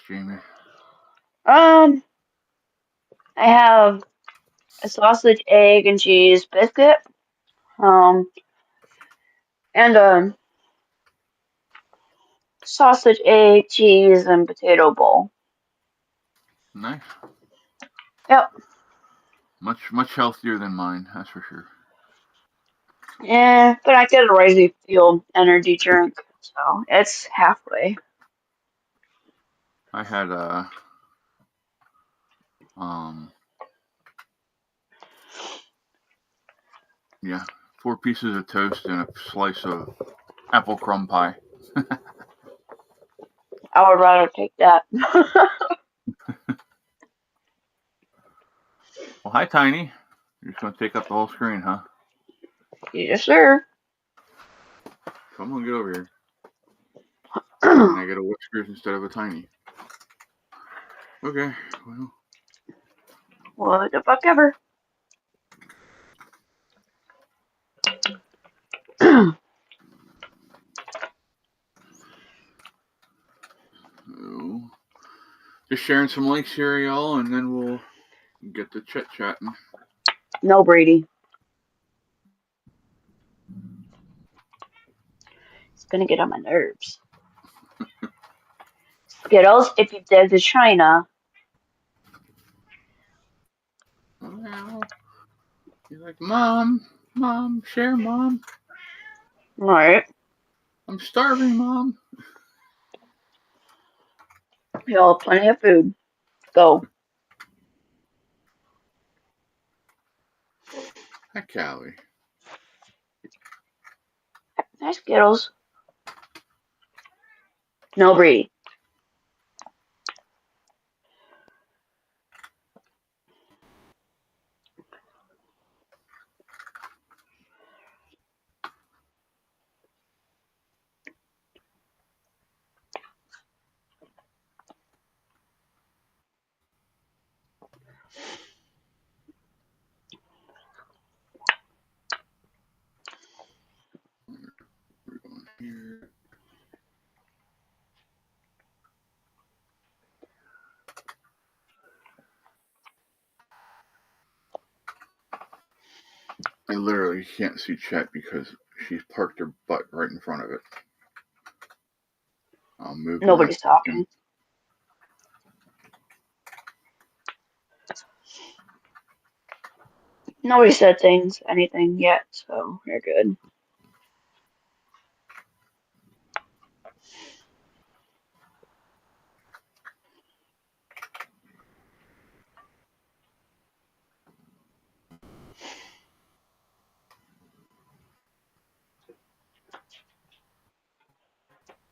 Jamie? I have a sausage, egg, and cheese biscuit. Um, and a sausage, egg, cheese, and potato bowl. Nice. Yep. Much healthier than mine, that's for sure. But I get a Rising Fuel energy drink, so it's halfway. I had yeah, 4 pieces of toast and a slice of apple crumb pie. I would rather take that. Well, hi, Tiny. You're just gonna take up the whole screen, huh? Yes, sir. Come on, get over here. And I get a Whiskers instead of a Tiny. Okay, well. What the fuck ever. So, just sharing some links here, y'all, and then we'll get to chit-chatting. No, Brady. It's gonna get on my nerves. Skittles, if you did to China. Well, you're like, Mom, share, Mom. Right. I'm starving, Mom. Y'all have plenty of food. Go. Hi, Callie. Hi, Skittles. No, Brady. We're going here. I literally can't see chat because she's parked her butt right in front of it. I'll move that. Nobody's talking. Nobody said anything yet, so you're good.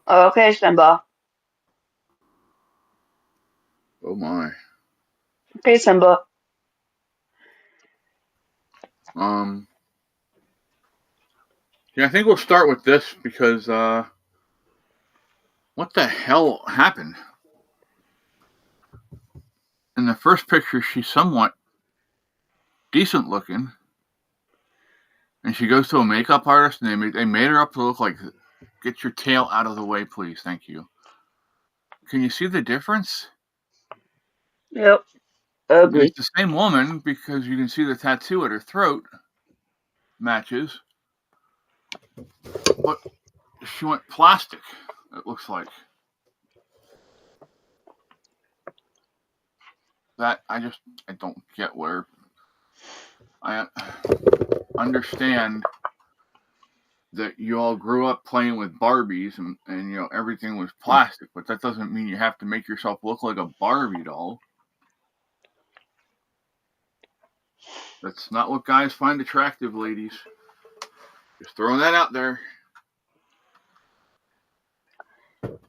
Okay, Simba. Oh my. Okay, Simba. Yeah, I think we'll start with this because what the hell happened? In the first picture, she's somewhat decent looking, and she goes to a makeup artist, and they made her up to look like, get your tail out of the way, please, thank you. Can you see the difference? Yep. Ugly. It's the same woman because you can see the tattoo at her throat matches, but she went plastic, it looks like. That, I don't get where. I understand that you all grew up playing with Barbies and you know everything was plastic, but that doesn't mean you have to make yourself look like a Barbie doll. That's not what guys find attractive, ladies. Just throwing that out there.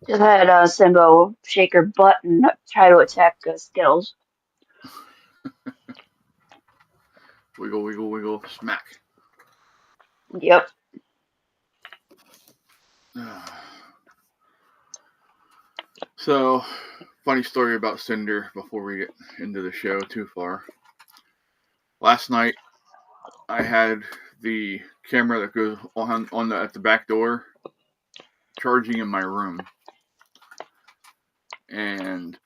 Just had Simba shake her butt and try to attack Skittles. Wiggle, wiggle, wiggle, smack. Yep. So, funny story about Cinder before we get into the show too far. Last night, I had the camera that goes at the back door charging in my room. and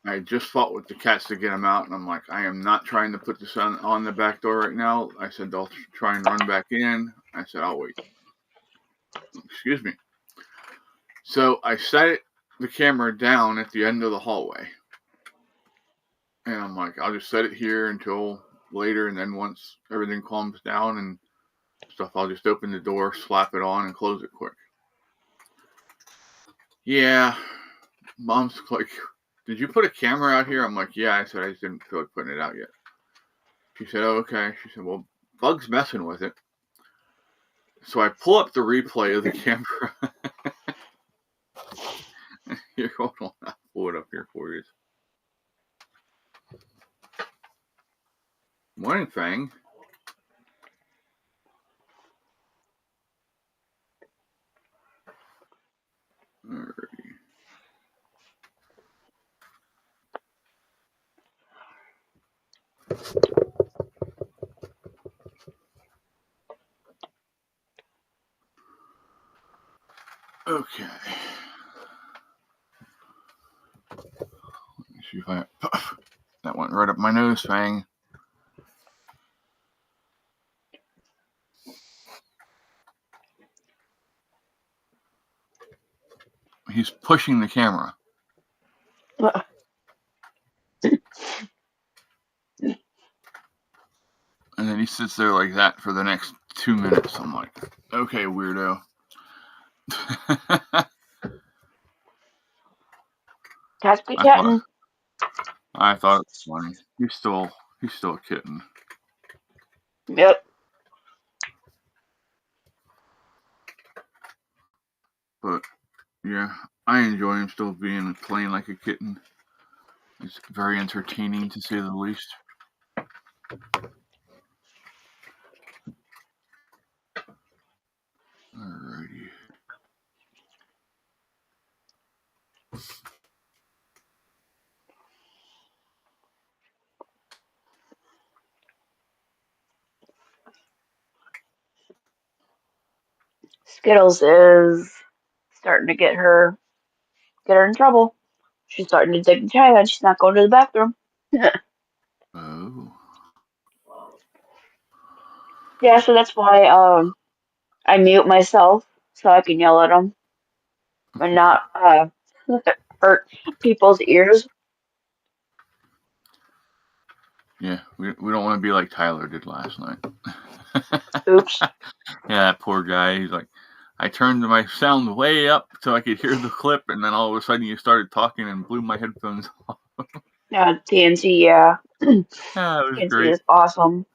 I just fought with the cats to get them out, and I'm like, I am not trying to put this on the back door right now. I said, they'll try and run back in. I said, I'll wait. Excuse me. So I set the camera down at the end of the hallway. And I'm like, I'll just set it here until later, and then once everything calms down and stuff, I'll just open the door, slap it on, and close it quick. Yeah. Mom's like, did you put a camera out here? I'm like, yeah. I said, I just didn't feel like putting it out yet. She said, oh, okay. She said, well, Bug's messing with it. So I pull up the replay of the camera. Here, hold on. I'll pull it up here for you. Morning, Fang. Alrighty. Okay. Let me see if I... That went right up my nose, Fang. He's pushing the camera. And then he sits there like that for the next 2 minutes. I'm like, okay, weirdo. Cats be catting. I thought it was funny. He's still a kitten. Yep. But yeah, I enjoy him still playing like a kitten. It's very entertaining, to say the least. Alrighty. Skittles is starting to get her in trouble. She's starting to dig the toilet. She's not going to the bathroom. Oh. Yeah, so that's why I mute myself so I can yell at them and not hurt people's ears. Yeah, we don't want to be like Tyler did last night. Oops. Yeah, that poor guy. He's like, I turned my sound way up so I could hear the clip, and then all of a sudden you started talking and blew my headphones off. Yeah, TNT, yeah. Yeah, it was TNT great. is awesome.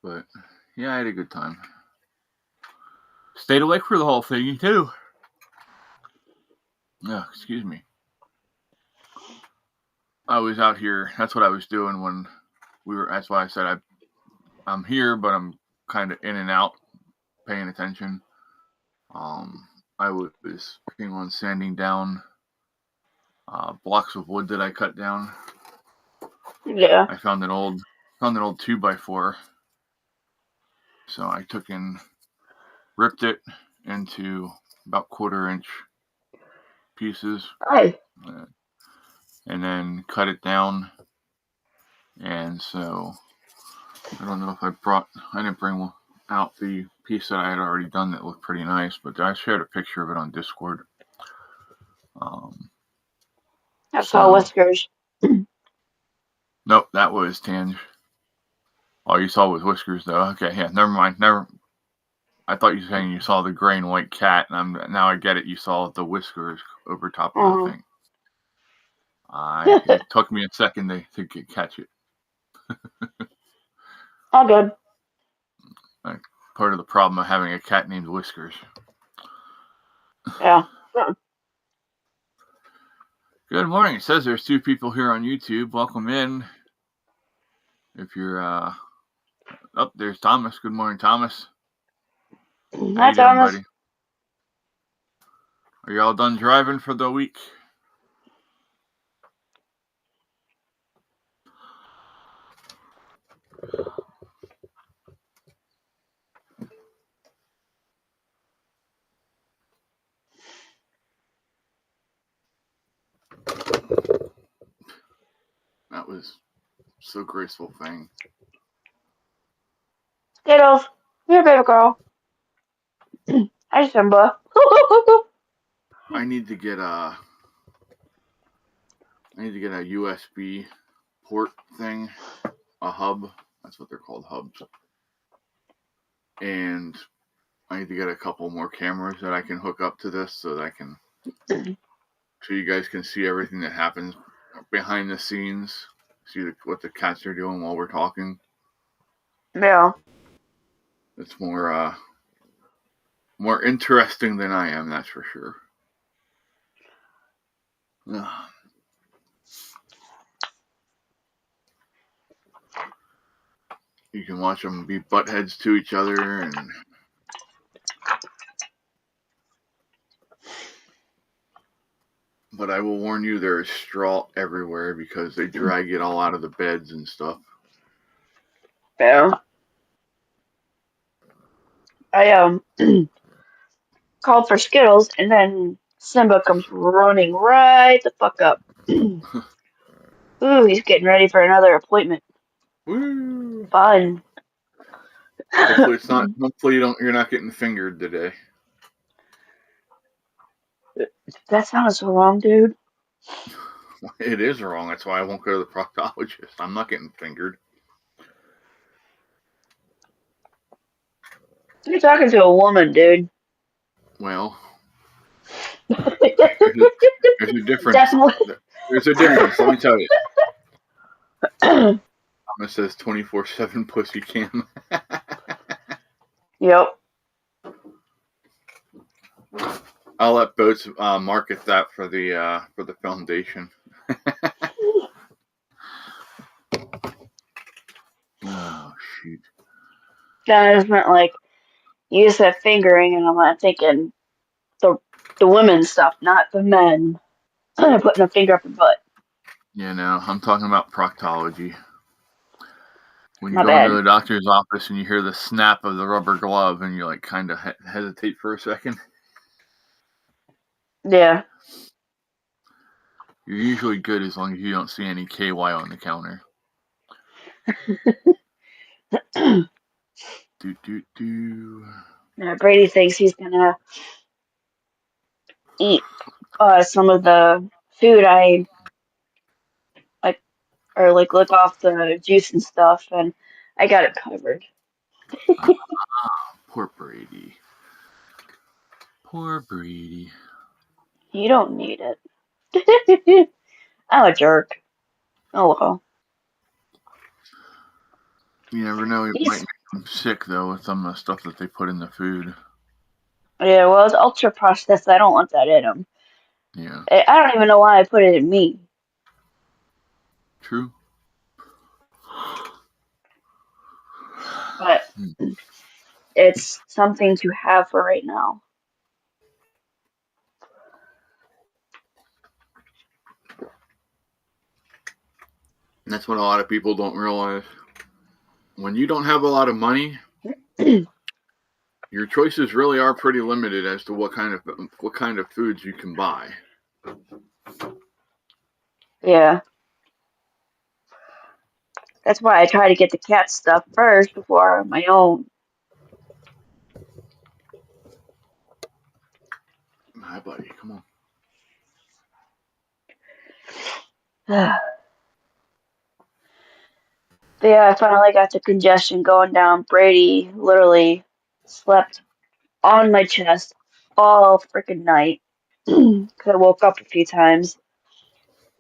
But yeah, I had a good time. Stayed awake for the whole thing too. Yeah, excuse me. I was out here. That's what I was doing when we were. That's why I said I'm here, but I'm kind of in and out, paying attention. I was working on sanding down blocks of wood that I cut down. Yeah. I found an old 2x4. So I ripped it into about 1/4-inch pieces, Hi. and then cut it down. And so I don't know if I didn't bring out the piece that I had already done that looked pretty nice, but I shared a picture of it on Discord. I saw Whiskers. Nope, that was Tange. All you saw was Whiskers, though. Okay, yeah, never mind. I thought you were saying you saw the gray and white cat, and now I get it. You saw the Whiskers over top of the thing. It took me a second to catch it. All good. Part of the problem of having a cat named Whiskers. Yeah. Good morning. It says there's 2 people here on YouTube. Welcome in. If you're there's Thomas. Good morning, Thomas. Hi, you Thomas. doing, buddy? Are you all done driving for the week? So graceful thing. Skittles, here, baby girl. Hi, Simba. I need to get a USB port thing, a hub. That's what they're called, hubs. And I need to get a couple more cameras that I can hook up to this so that I can, so you guys can see everything that happens behind the scenes. See what the cats are doing while we're talking. Yeah. It's more interesting than I am, that's for sure. You can watch them be butt heads to each other, and but I will warn you, there is straw everywhere because they drag it all out of the beds and stuff. Yeah. I called for Skittles, and then Simba comes running right the fuck up. Ooh, he's getting ready for another appointment. Woo! Fun. Hopefully it's not. Hopefully you're not getting fingered today. That sounds so wrong, dude. It is wrong. That's why I won't go to the proctologist. I'm not getting fingered. You're talking to a woman, dude. Well, there's a difference. Definitely. There's a difference. Let me tell you. Thomas says 24/7 pussy cam. Yep. I'll let Boats market that for the foundation. Oh shoot! That just meant like you said fingering, and I'm not thinking the women's stuff, not the men. Putting a finger up your butt. Yeah, no, I'm talking about proctology. When you My go bad. into the doctor's office and you hear the snap of the rubber glove, and you like kind of hesitate for a second. Yeah. You're usually good as long as you don't see any KY on the counter. Do. Brady thinks he's gonna eat some of the food I like, or like lick off the juice and stuff, and I got it covered. Poor Brady. Poor Brady. You don't need it. I'm a jerk. Oh well. You never know. It might make them sick though with some of the stuff that they put in the food. Yeah, well, it's ultra processed. I don't want that in them. Yeah. I don't even know why I put it in me. True. But it's something to have for right now. That's what a lot of people don't realize. When you don't have a lot of money, your choices really are pretty limited as to what kind of foods you can buy. Yeah. That's why I try to get the cat stuff first before my own. Hi, buddy. Come on. Yeah, I finally got the congestion going down. Brady literally slept on my chest all freaking night. Cause I woke up a few times,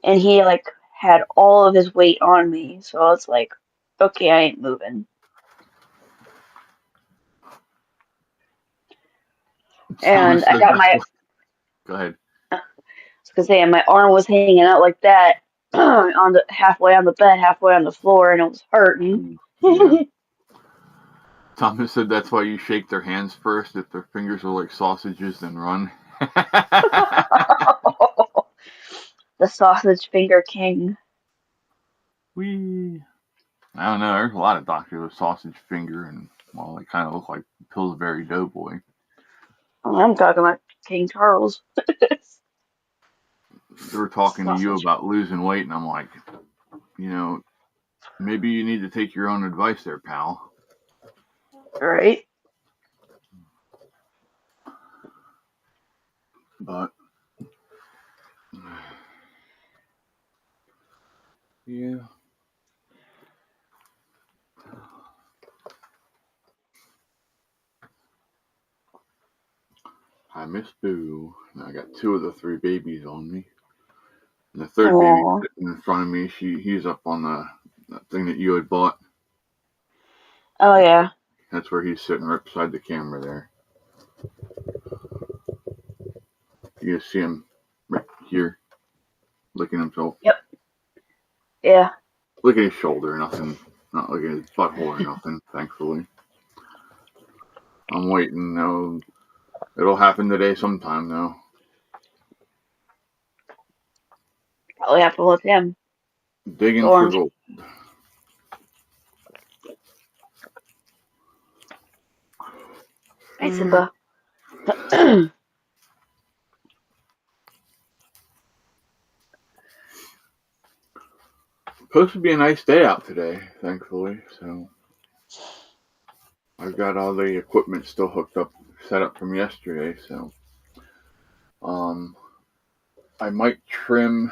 and he like had all of his weight on me. So it's like, okay, I ain't moving. And I got my. Go ahead. I was gonna say, and my arm was hanging out like that on the halfway on the bed, halfway on the floor, and it was hurting. Yeah. Thomas said that's why you shake their hands first. If their fingers are like sausages, then run. The sausage finger king. Wee. I don't know. There's a lot of doctors with sausage finger, and well, they kind of look like Pillsbury Doughboy. Oh, I'm talking about King Charles. They were talking to you about losing weight, and I'm like, you know, Maybe you need to take your own advice there, pal. Right? But yeah. I miss Boo. I got 2 of the 3 babies on me. And the 3rd baby Aw. sitting in front of me, he's up on that thing that you had bought. Oh, yeah. That's where he's sitting right beside the camera there. You see him right here, licking himself. Yep. Yeah. Look at his shoulder, nothing. Not looking at his butthole or nothing, thankfully. I'm waiting, though. It'll happen today sometime, though. Probably happened with him. Digging for Orange. gold. Hey, Simba. Supposed to be a nice day out today, thankfully, so I've got all the equipment still hooked up, set up from yesterday, so I might trim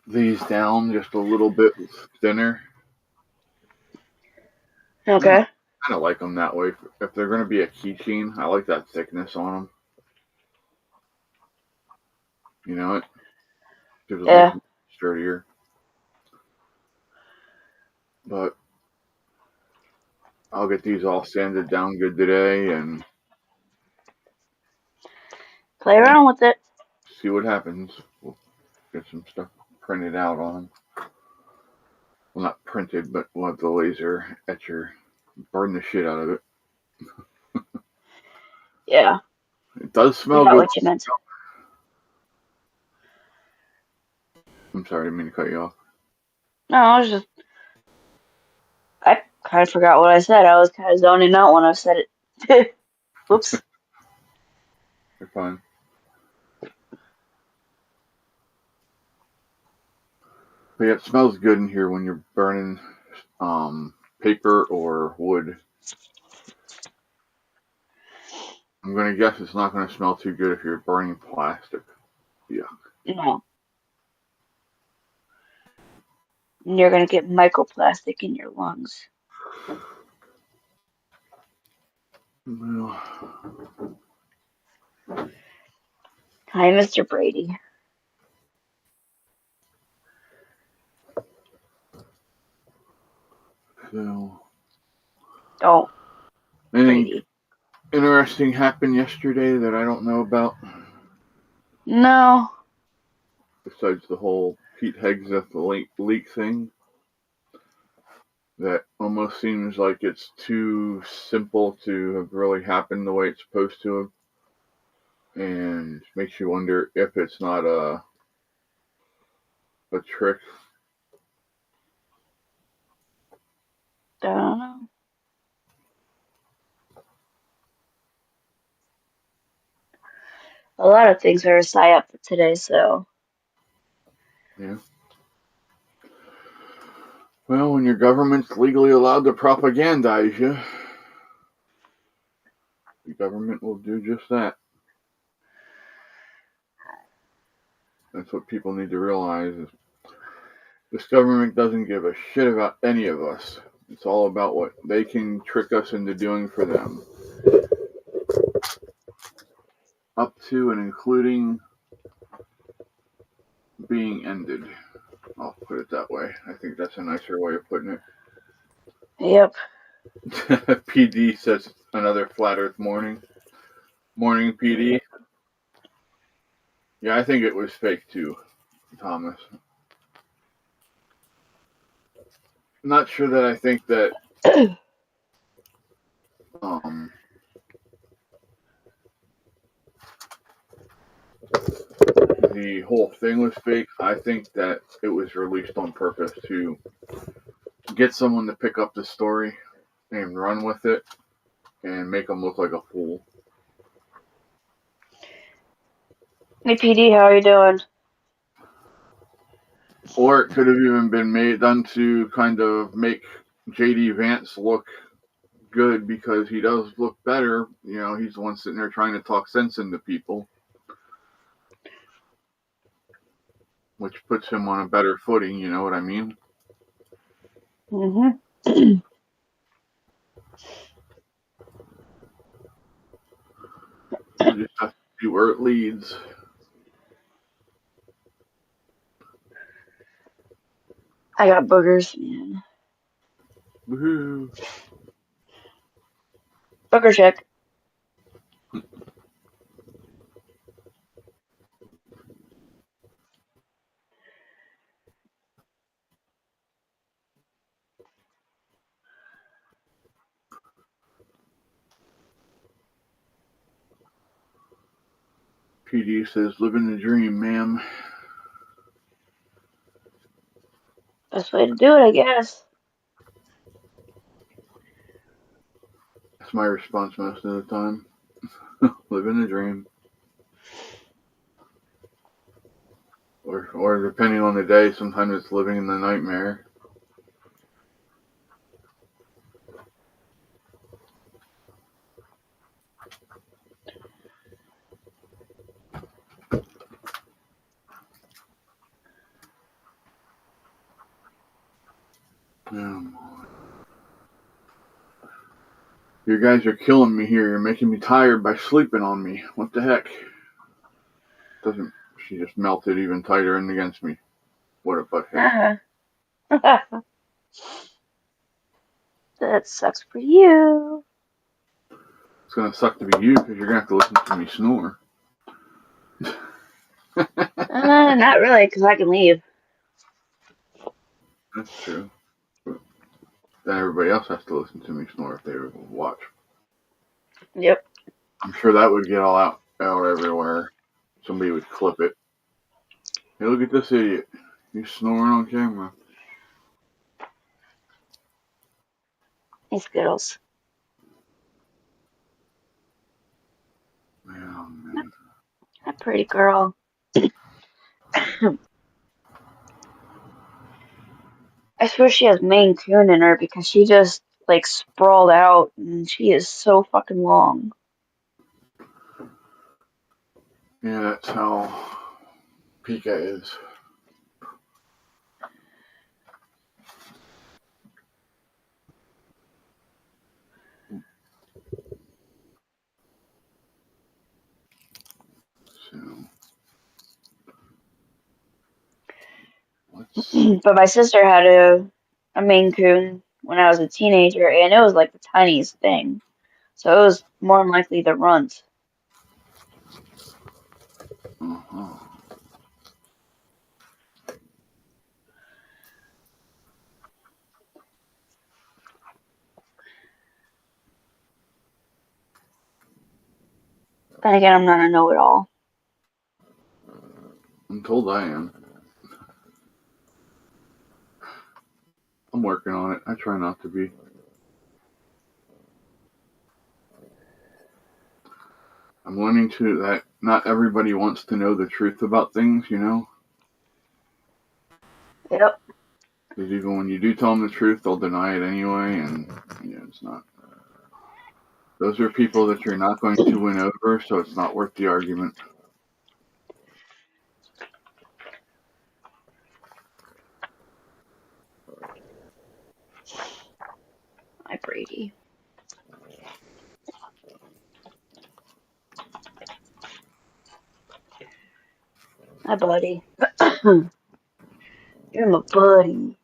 these down just a little bit thinner. Okay. I kind of like them that way. If they're going to be a keychain, I like that thickness on them. You know, it gives it Yeah. makes it sturdier. But I'll get these all sanded down good today and Play around with it. see what happens. We'll get some stuff printed out on them. Well, not printed, but we'll have the laser etcher burn the shit out of it. Yeah. It does I smell got good. what you meant. I'm sorry, I didn't mean to cut you off. No, I kind of forgot what I said. I was kind of zoning out when I said it. Whoops. You're fine. But yeah, it smells good in here when you're burning paper or wood. I'm gonna guess it's not gonna smell too good if you're burning plastic. Yeah. No. You're going to get microplastic in your lungs. Well, Hi, Mr. Brady. so Oh, anything Brady. interesting happened yesterday that I don't know about? No. Besides the whole Pete Hegseth leak thing? That almost seems like it's too simple to have really happened the way it's supposed to have. And makes you wonder if it's not a trick. I don't know. A lot of things are a psyop for today, so. Yeah. Well, when your government's legally allowed to propagandize you, the government will do just that. That's what people need to realize is this government doesn't give a shit about any of us. It's all about what they can trick us into doing for them. Up to and including being ended. I'll put it that way. I think that's a nicer way of putting it. Yep. PD says another flat earth morning. Morning, PD. Yeah, I think it was fake too, Thomas. I'm not sure that I think that the whole thing was fake. I think that it was released on purpose to get someone to pick up the story and run with it and make them look like a fool. Hey, PD, how are you doing? Or it could have even been done to kind of make JD Vance look good because he does look better. You know, he's the one sitting there trying to talk sense into people, which puts him on a better footing. You know what I mean? Mhm. We just have to see where it leads. I got boogers, man. Woohoo! Booger check. PD says, "Living the dream, ma'am." Best way to do it, I guess. That's my response most of the time. Living the dream. Or depending on the day, sometimes it's living in the nightmare. You guys are killing me here. You're making me tired by sleeping on me. What the heck? Doesn't she just melted even tighter in against me? What a butthead. That sucks for you. It's gonna suck to be you because you're gonna have to listen to me snore. Not really, because I can leave. That's true. But then everybody else has to listen to me snore if they watch. Yep. I'm sure that would get all out everywhere. Somebody would clip it. Hey, look at this idiot. He's snoring on camera. Hey, Skittles. Man. That pretty girl. I swear she has Maine Coon in her because she just like sprawled out and she is so fucking long. Yeah, that's how Pika is. So, But my sister had a Maine Coon when I was a teenager and it was like the tiniest thing. So it was more than likely the runt. uh-huh. Then again, I'm not a know-it-all. I'm told I am. I'm working on it. I try not to be. I'm learning that not everybody wants to know the truth about things, you know? Yep. Because even when you do tell them the truth, they'll deny it anyway, and it's not. Those are people that you're not going to win over, so it's not worth the argument. Hi, Brady. Hi, buddy. You're my buddy.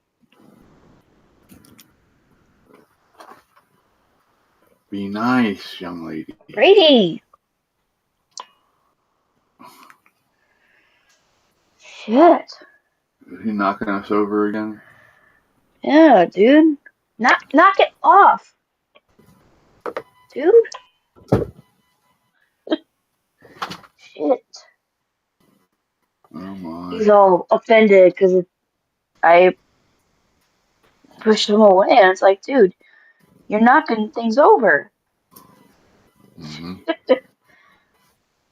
Be nice, young lady. Brady! Shit. Is he knocking us over again? Yeah, dude. Knock it off. Dude. Shit. Oh my. He's all offended because I pushed him away. And it's like, dude, you're knocking things over. Mm-hmm.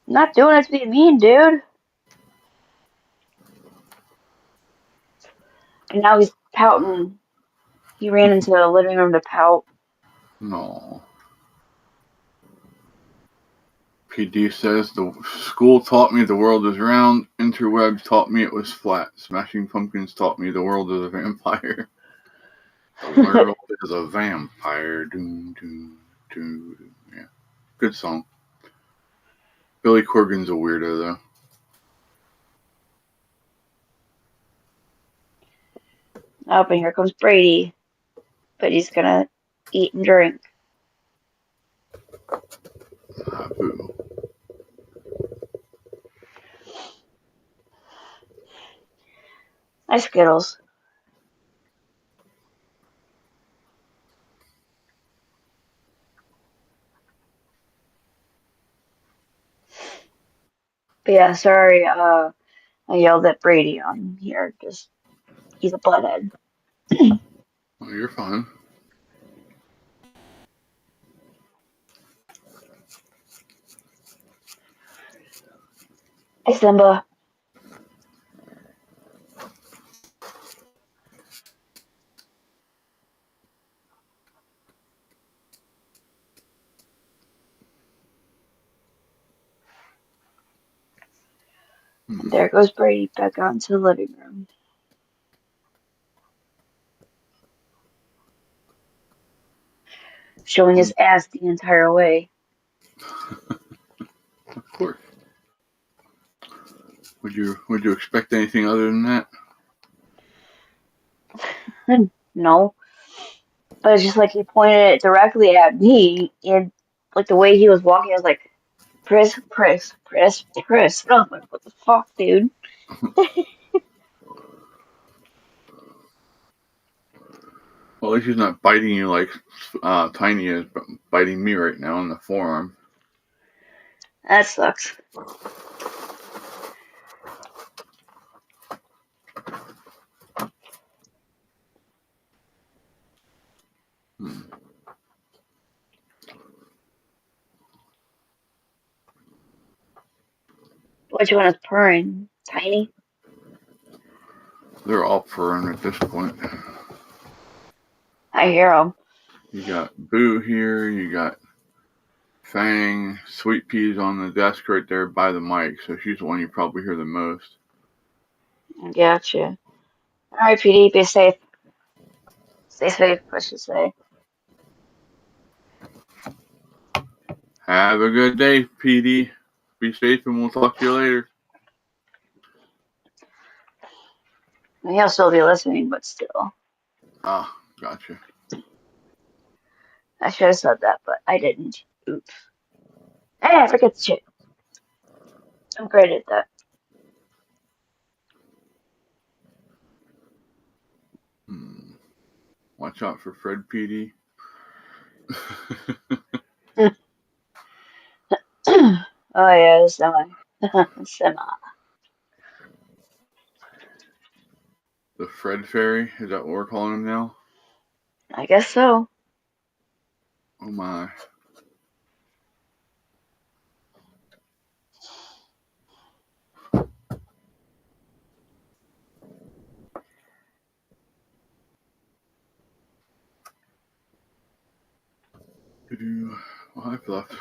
Not doing it to be mean, dude. And now he's pouting. He ran into the living room to pout. No. PD says the school taught me the world is round. Interwebs taught me it was flat. Smashing Pumpkins taught me the world is a vampire. The world is a vampire. Doom, doom, doom, doom. Yeah. Good song. Billy Corgan's a weirdo, though. Up, and here comes Brady. But he's gonna eat and drink. Boo. Hi, Skittles. But yeah, sorry, I yelled at Brady on here. Just, he's a butthead. Oh, you're fine. Hey, Simba. And there goes Brady back out into the living room. Showing his ass the entire way. Of course. Would you expect anything other than that? No. But it's just like he pointed it directly at me, and like the way he was walking, I was like, Chris, Chris, Chris, Chris. And I was like, what the fuck, dude? Well, at least he's not biting you like Tiny is biting me right now in the forearm. That sucks. Which one is purring? Tiny? They're all purring at this point. I hear him. You got Boo here. You got Fang. Sweet Pea's on the desk right there by the mic, so she's the one you probably hear the most. Gotcha. Alright, PD, be safe. Stay safe, I should say. Have a good day, PD. Be safe, and we'll talk to you later. I mean, he'll still be listening, but still. Ah, gotcha. I should have said that, but I didn't. Oops. Hey, I forget the shit. I'm great at that. Watch out for Fred, PD. Oh yeah, the semi. Semi. The Fred Fairy, is that what we're calling him now? I guess so. Oh my. I've left.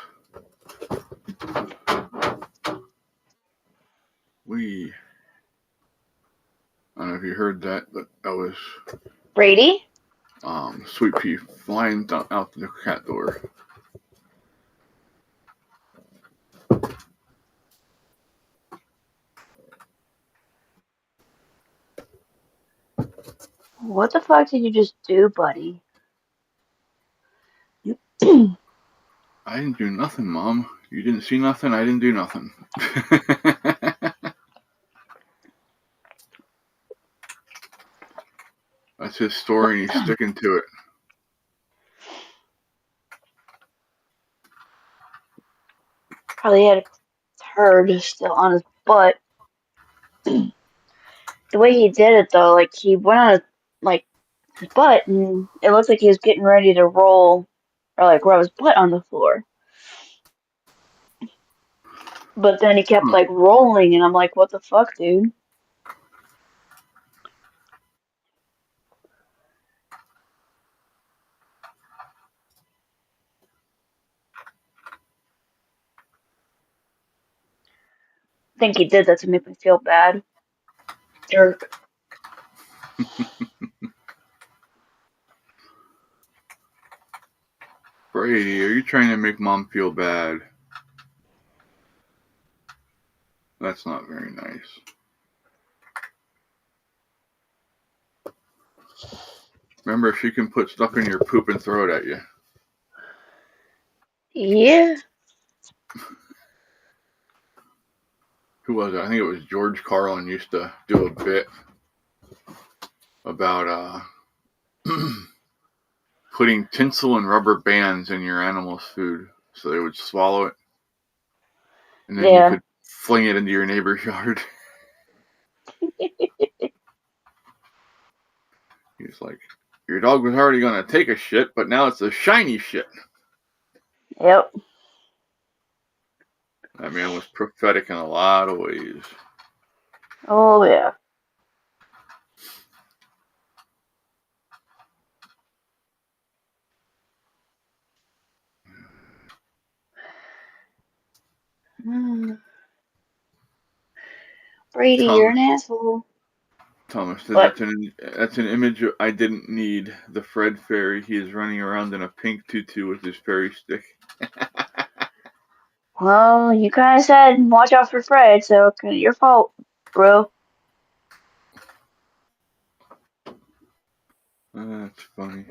I don't know if you heard that, but that was Brady? Sweet Pea flying out the cat door. What the fuck did you just do, buddy? I didn't do nothing, Mom. You didn't see nothing, I didn't do nothing. That's his story, and he's sticking to it. Probably had a turd still on his butt. The way he did it, though, like, he went on his butt, and it looked like he was getting ready to roll, or, like, rub his butt on the floor. But then he kept, like, rolling, and I'm like, what the fuck, dude? think he did that to make me feel bad. Jerk. Brady, are you trying to make Mom feel bad? That's not very nice. Remember, she can put stuff in your poop and throw it at you. Yeah. Who was it? I think it was George Carlin used to do a bit about putting tinsel and rubber bands in your animal's food so they would swallow it. And then you Yeah. could fling it into your neighbor's yard. He's like, your dog was already going to take a shit, but now it's a shiny shit. Yep. That man was prophetic in a lot of ways. Oh, yeah. Brady, you're an asshole. Thomas, What? that's an image I didn't need. The Fred fairy. He is running around in a pink tutu with his fairy stick. Well, you kind of said watch out for Fred, so kind of your fault, bro. That's funny.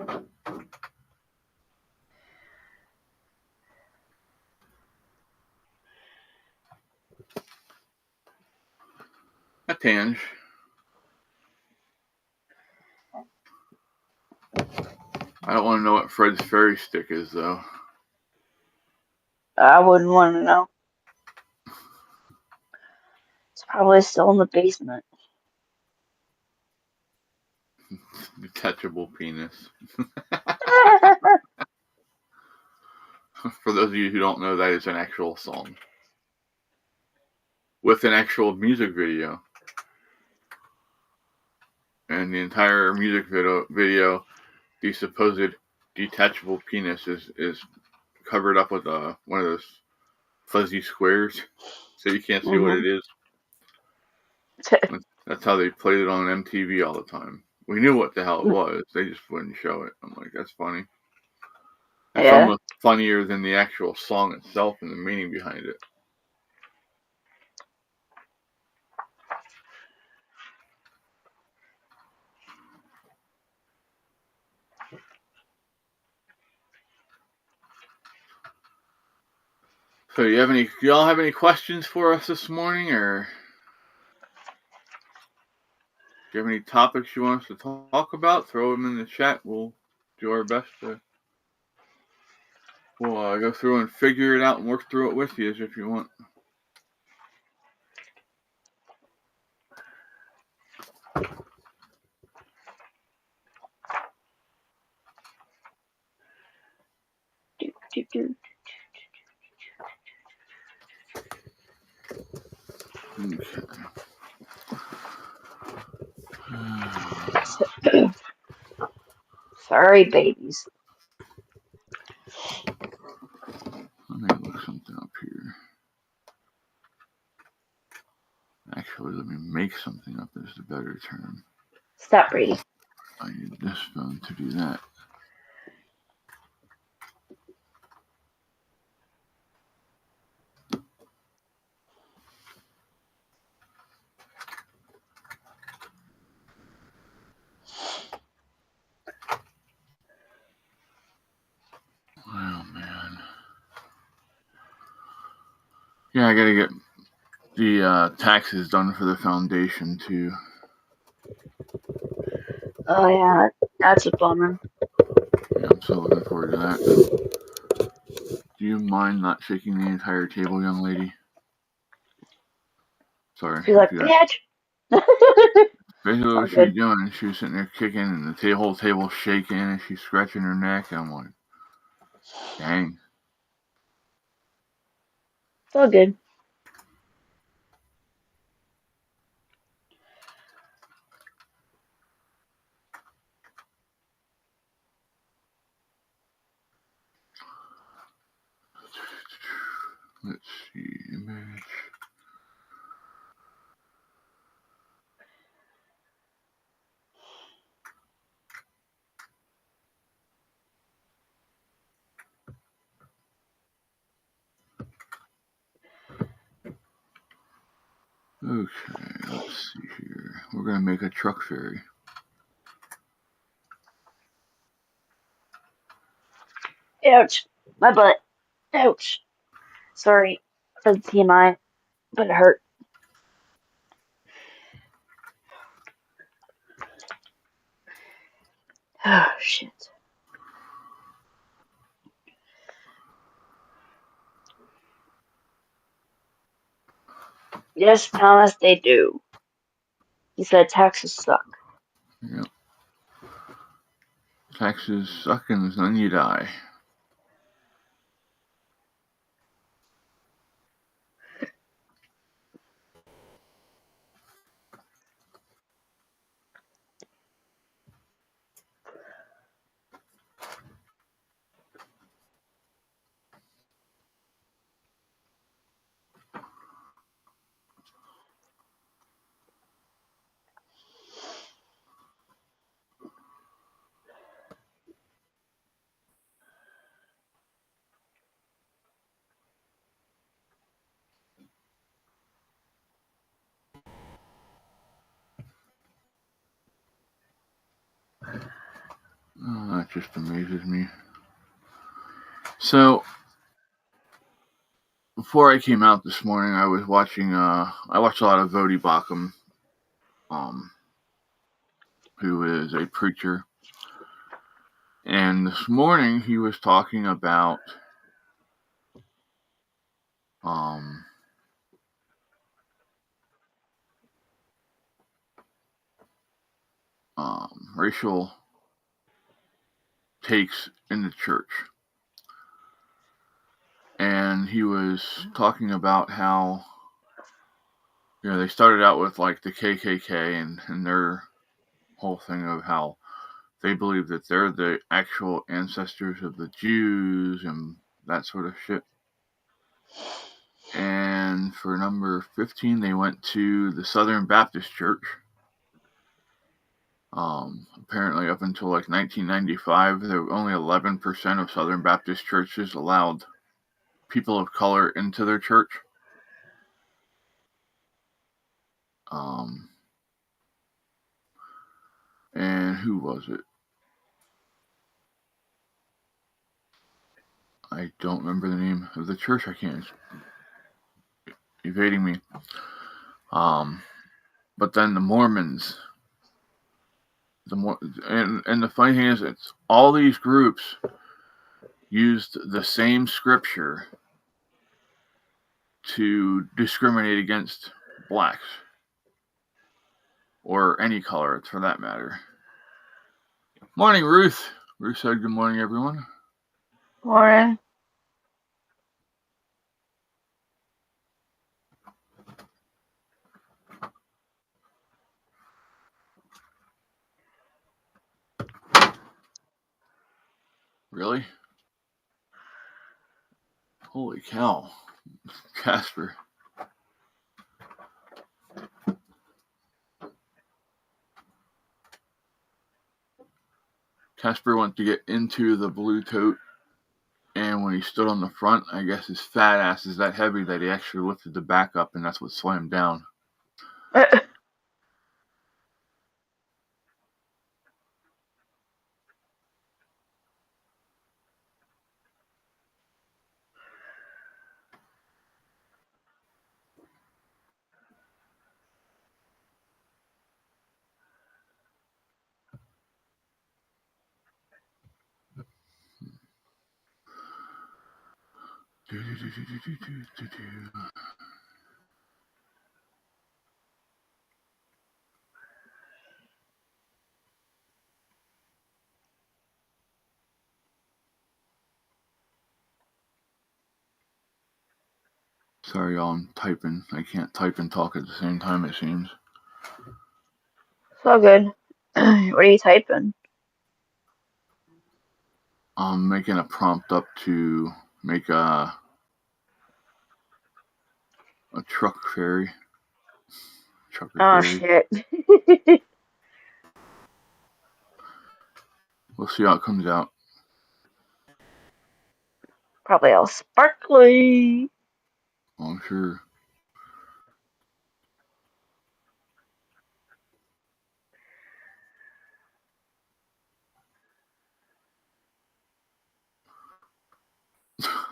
A Tange. I don't want to know what Fred's fairy stick is, though. I wouldn't want to know. It's probably still in the basement. Detachable penis. For those of you who don't know, that is an actual song. With an actual music video. And the entire music video, the supposed detachable penis is covered up with one of those fuzzy squares, so you can't see what it is. That's how they played it on MTV all the time. We knew what the hell it was. They just wouldn't show it. I'm like, that's funny. It's Yeah. almost funnier than the actual song itself and the meaning behind it. So do y'all have any questions for us this morning, or do you have any topics you want us to talk about? Throw them in the chat. We'll do our best to go through and figure it out and work through it with you if you want. Okay. Sorry, babies. Let me look something up here. Actually, let me make something up is the better term. Stop, Brady. I need this phone to do that. Oh, man. Yeah, I gotta get the taxes done for the foundation, too. Oh, yeah. That's a bummer. Yeah, I'm so looking forward to that. Do you mind not shaking the entire table, young lady? Sorry. She's like, bitch. Basically, what All she was good. doing, she was sitting there kicking, and the whole table shaking, and she's scratching her neck. And I'm like, dang. It's all good. Let's see, image. Okay, let's see here. We're gonna make a truck ferry. Ouch. My butt. Ouch. Sorry for the TMI, but it hurt. Oh, shit. Yes, Thomas, they do. He said taxes suck. Yep. Taxes suck and then you die. Oh, that just amazes me. So, before I came out this morning, I was watching. I watched a lot of Vodi Bakum, who is a preacher, and this morning he was talking about racial takes in the church. And he was talking about how, they started out with like the KKK and their whole thing of how they believe that they're the actual ancestors of the Jews and that sort of shit. And for number 15, they went to the Southern Baptist Church. Apparently, up until like 1995, there were only 11% of Southern Baptist churches allowed people of color into their church. And who was it? I don't remember the name of the church. I can't. It's evading me. But then the Mormons. And the funny thing is, it's all these groups used the same scripture to discriminate against blacks or any color for that matter. Morning, Ruth. Ruth said good morning, everyone. Morning. Really? Holy cow. Casper. Casper went to get into the blue tote, and when he stood on the front, I guess his fat ass is that heavy that he actually lifted the back up, and that's what slammed down. Sorry, y'all, I'm typing. I can't type and talk at the same time, it seems. It's all good. What are you typing? I'm making a prompt up to make a truck ferry. Oh, Ferry. shit. We'll see how it comes out. Probably all sparkly. I'm sure.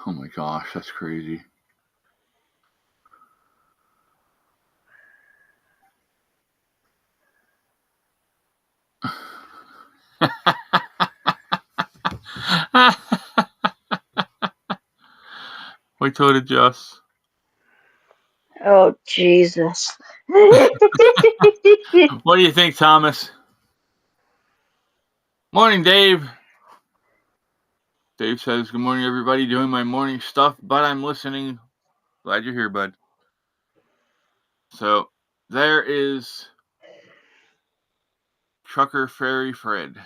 Oh my gosh, that's crazy. Wait till it adjusts. Oh, Jesus. What do you think, Thomas? Morning, Dave. Dave says, good morning, everybody. Doing my morning stuff, but I'm listening. Glad you're here, bud. So, there is Trucker Fairy Fred.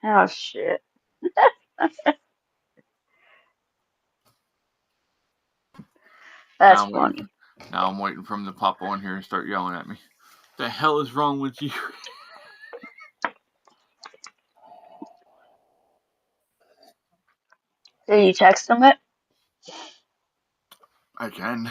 Oh, shit. That's funny. Now I'm waiting for him to pop on here and start yelling at me. What the hell is wrong with you? Did you text him it? I can.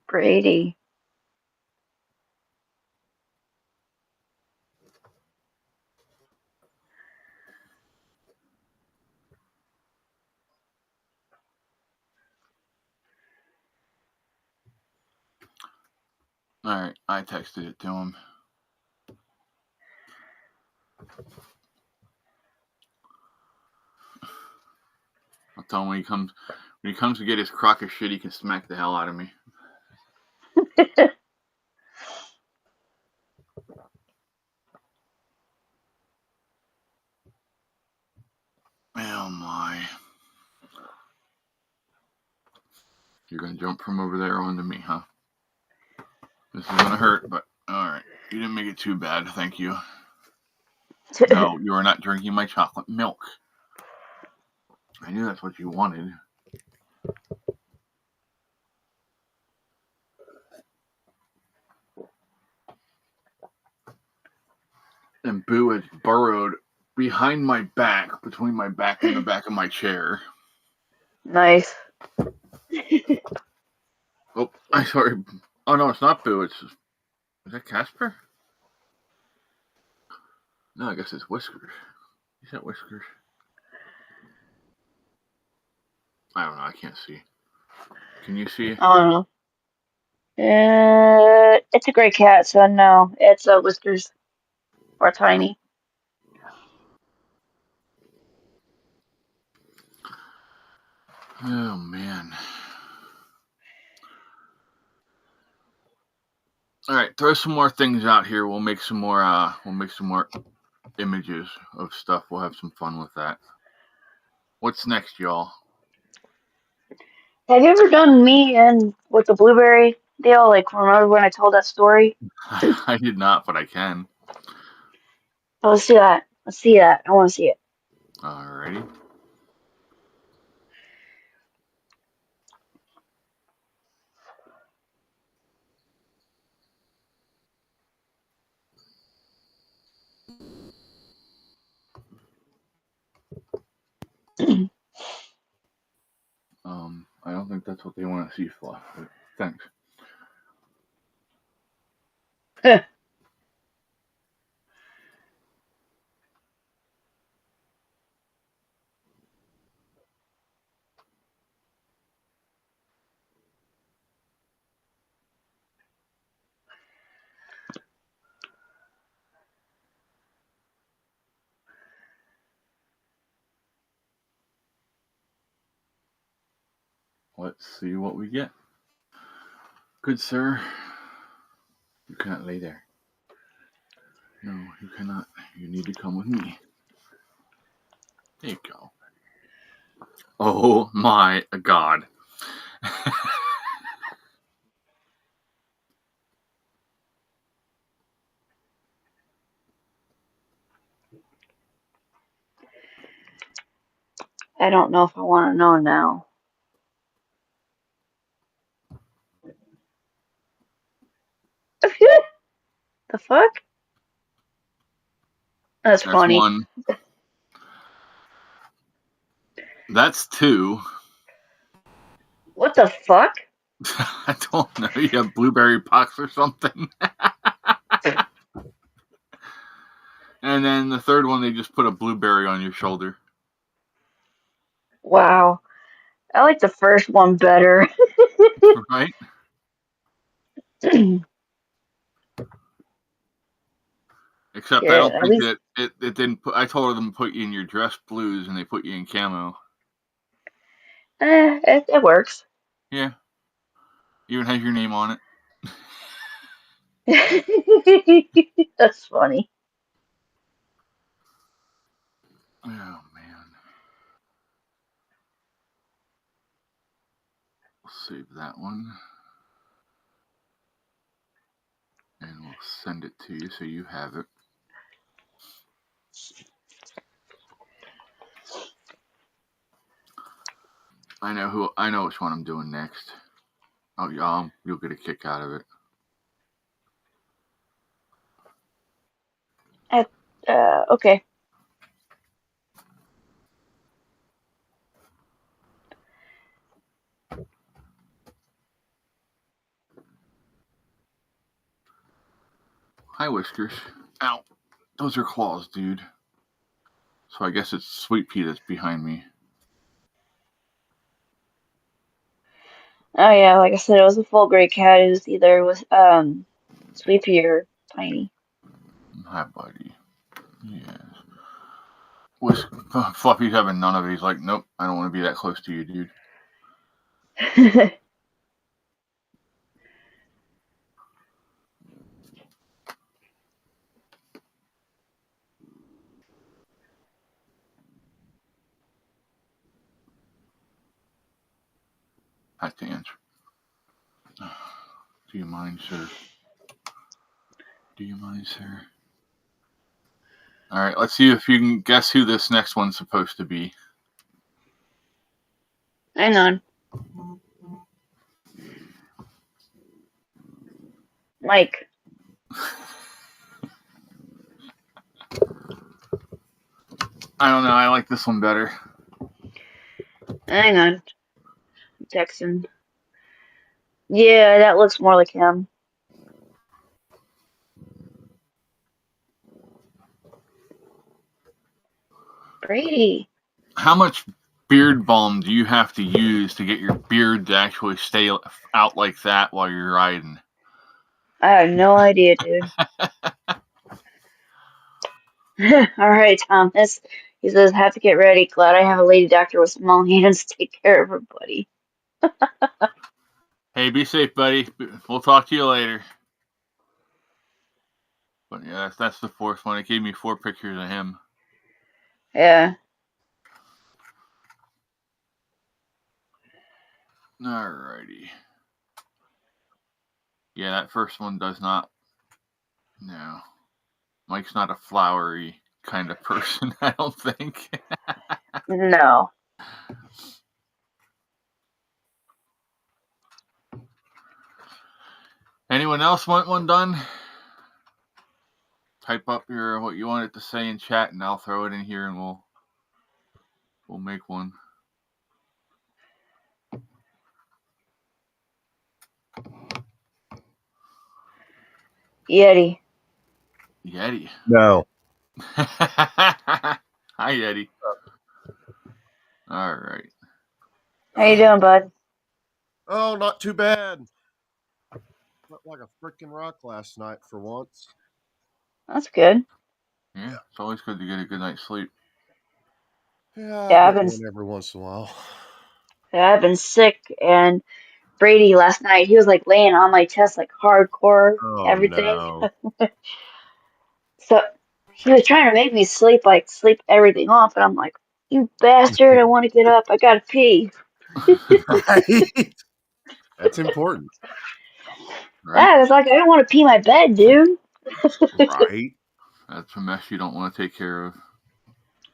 Brady. Alright, I texted it to him. I'll tell him when he comes to get his crock of shit, he can smack the hell out of me. Oh my. You're gonna jump from over there onto me, huh? This is gonna hurt, but alright. You didn't make it too bad, thank you. No, you are not drinking my chocolate milk. I knew that's what you wanted. And Boo has burrowed behind my back, between my back and the back of my chair. Nice. Oh, I'm sorry. Oh no, it's not Boo. Is that Casper? No, I guess it's Whiskers. Is that Whiskers? I don't know. I can't see. Can you see? I don't know. It's a gray cat, so no. It's Whiskers. Or Tiny. Oh man. All right, throw some more things out here. We'll make some more. Images of stuff. We'll have some fun with that. What's next, y'all? Have you ever done me and with the blueberry deal? Like, remember when I told that story? I did not, but I can. Oh, let's see that. Let's see that. I want to see it. Alrighty. I don't think that's what they want to see, Fluff. But thanks. Let's see what we get. Good sir, you cannot lay there. No, you cannot. You need to come with me. There you go. Oh my God. I don't know if I want to know now. The fuck? That's funny. one. That's two. What the fuck? I don't know. You have blueberry pox or something. And then the third one, they just put a blueberry on your shoulder. Wow. I like the first one better. Right? Except I Shit, don't at think least that it didn't put. I told them to put you in your dress blues, and they put you in camo. it works. Yeah, even has your name on it. That's funny. Oh man, we'll save that one, and we'll send it to you so you have it. I know which one I'm doing next. Oh, y'all, you'll get a kick out of it. Okay. Hi, Whiskers. Ow, those are claws, dude. So I guess it's Sweet Pea that's behind me. Oh yeah, like I said, it was a full gray cat. It was either with Sweepy or Tiny. Hi, buddy. Yes. Fluffy's having none of it. He's like, nope, I don't want to be that close to you, dude. I have to answer. Do you mind, sir? Do you mind, sir? All right, let's see if you can guess who this next one's supposed to be. Hang on. Mike. I don't know. I like this one better. Hang on. Texan. Yeah, that looks more like him. Brady. How much beard balm do you have to use to get your beard to actually stay out like that while you're riding? I have no idea, dude. All right, Thomas. He says, have to get ready. Glad I have a lady doctor with small hands to take care of her, buddy. Hey, be safe, buddy. We'll talk to you later. But yeah, that's the fourth one. It gave me 4 pictures of him. Yeah. Alrighty. Yeah, that first one does not. No. Mike's not a flowery kind of person, I don't think. No. Anyone else want one done? Type up your what you want it to say in chat, and I'll throw it in here, and we'll make one. Yeti. Yeti. No. Hi, Yeti. All right. How you doing, bud? Oh, not too bad. Slept like a freaking rock last night for once. That's good. Yeah, it's always good to get a good night's sleep. Yeah, Yeah, I I've get been one every once in a while. yeah, I've been sick, and Brady last night, he was like laying on my chest like hardcore, Oh, everything. no. So he was trying to make me sleep everything off, and I'm like, you bastard, I want to get up, I gotta pee. Right? That's important. Right? Yeah, it's like I don't want to pee my bed, dude. Right? That's a mess you don't want to take care of.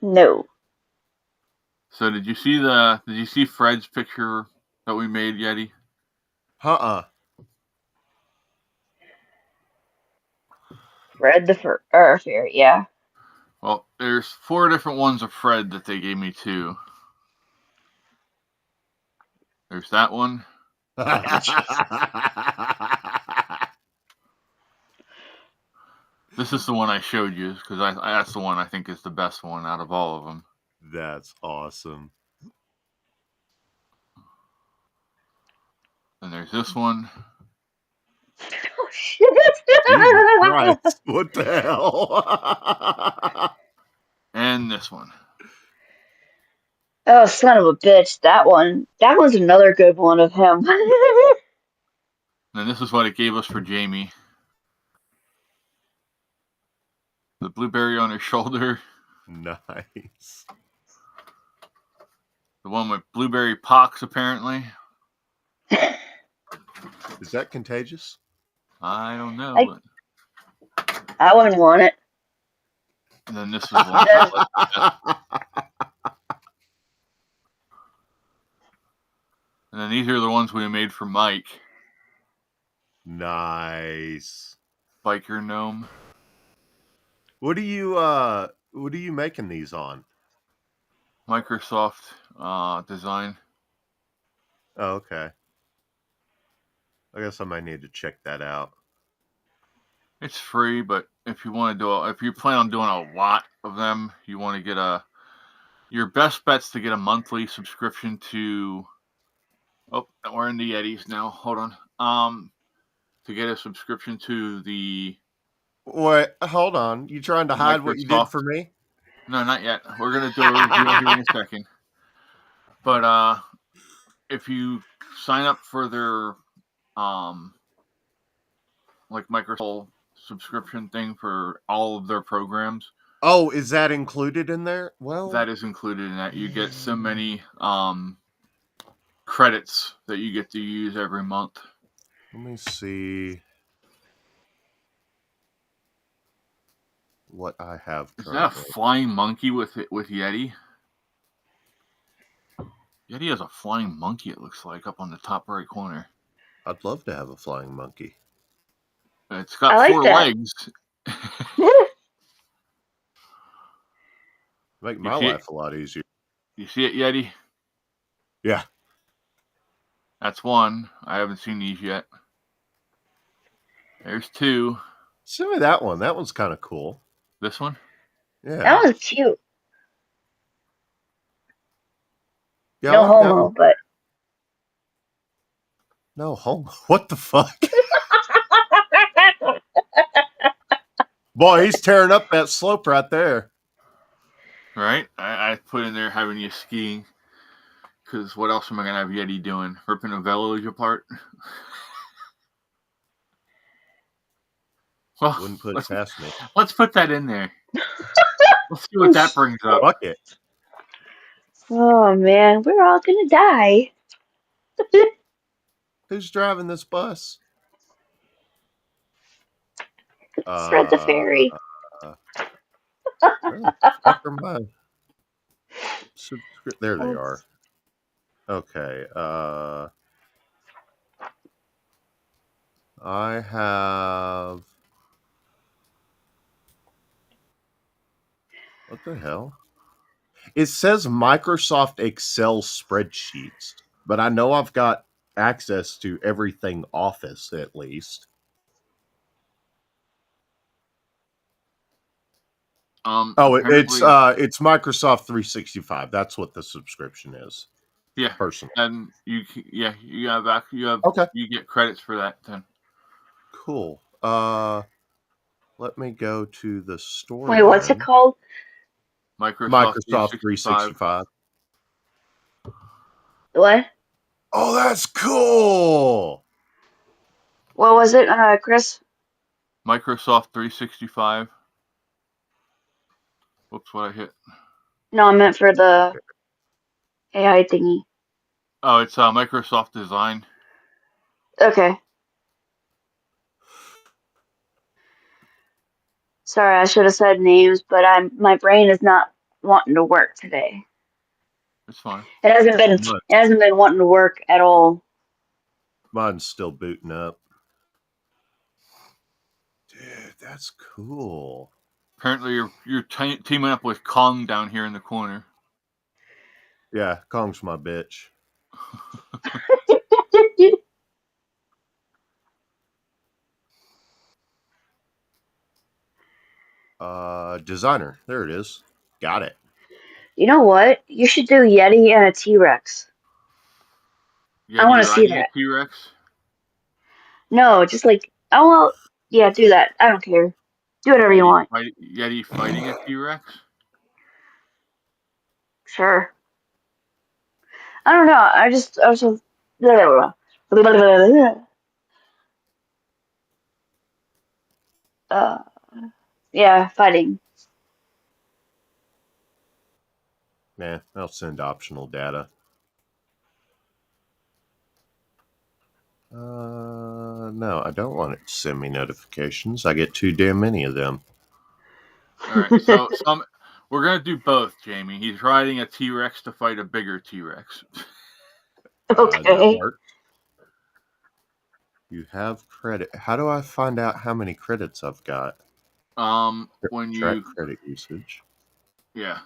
No. So did you see Fred's picture that we made, Yeti? Fred the Fairy, yeah. Well, there's 4 different ones of Fred that they gave me too. There's that one. This is the one I showed you because that's the one I think is the best one out of all of them. That's awesome. And there's this one. Oh shit! Jesus Christ, what the hell? And this one. Oh, son of a bitch! That one's another good one of him. And this is what it gave us for Jamie. The blueberry on her shoulder. Nice. The one with blueberry pox, apparently. Is that contagious? I don't know. But... I wouldn't want it. And then this is one. And then these are the ones we made for Mike. Nice. Biker gnome. What are you making these on? Microsoft design. Oh, okay. I guess I might need to check that out. It's free, but if you want to if you plan on doing a lot of them, you want to get your best bet's to get a monthly subscription to. Oh, we're in the Yetis now. Hold on. To get a subscription to the. Wait, hold on. You trying to hide what you did for me? No, not yet. We're gonna do a review here in a second. But if you sign up for their like Microsoft subscription thing for all of their programs. Oh, is that included in there? Well, that is included in that. You get so many credits that you get to use every month. Let me see what I have currently. Is that a flying monkey with Yeti? Yeti has a flying monkey, it looks like, up on the top right corner. I'd love to have a flying monkey. It's got 4 legs. Make my life a lot easier. You see it, Yeti? Yeah. That's one. I haven't seen these yet. There's 2. Send me that one. That one's kind of cool. This one? Yeah. That one's cute. Yeah, no homo, but... No homo? What the fuck? Boy, he's tearing up that slope right there. Right? I put in there having you skiing. Because what else am I going to have Yeti doing? Ripping a village apart? Well, wouldn't put it past me. Let's put that in there. Let's see what that brings up. Fuck it. Oh, man. We're all going to die. Who's driving this bus? Fred the Fairy. Where the fuck are my... There they are. Okay. I have... What the hell? It says Microsoft Excel spreadsheets, but I know I've got access to everything Office at least. It's Microsoft 365. That's what the subscription is. Yeah, personally. And you have okay. You get credits for that then. Cool. Let me go to the store. Wait, what's it called? Microsoft 365. What? Oh, that's cool. What was it, Chris? Microsoft 365. Whoops, what I hit? No, I meant for the AI thingy. Oh, it's Microsoft Design. Okay. Sorry, I should have said names, but my brain is not wanting to work today. It's fine. Mine- It hasn't been wanting to work at all. Mine's still booting up. Dude, that's cool. Apparently, you're teaming up with Kong down here in the corner. Yeah, Kong's my bitch. Designer. There it is. Got it. You know what? You should do Yeti and a T-Rex. I want to see that. T-Rex. No, just like, oh, well, yeah, do that. I don't care. Do whatever you want. Yeti fighting a T-Rex. Sure. I don't know. I was just, yeah, fighting. Nah, I'll send optional data. No, I don't want it to send me notifications. I get too damn many of them. All right, so we're gonna do both, Jamie. He's riding a T-Rex to fight a bigger T-Rex. Okay. That works. You have credit. How do I find out how many credits I've got? When Track you credit usage. yeah,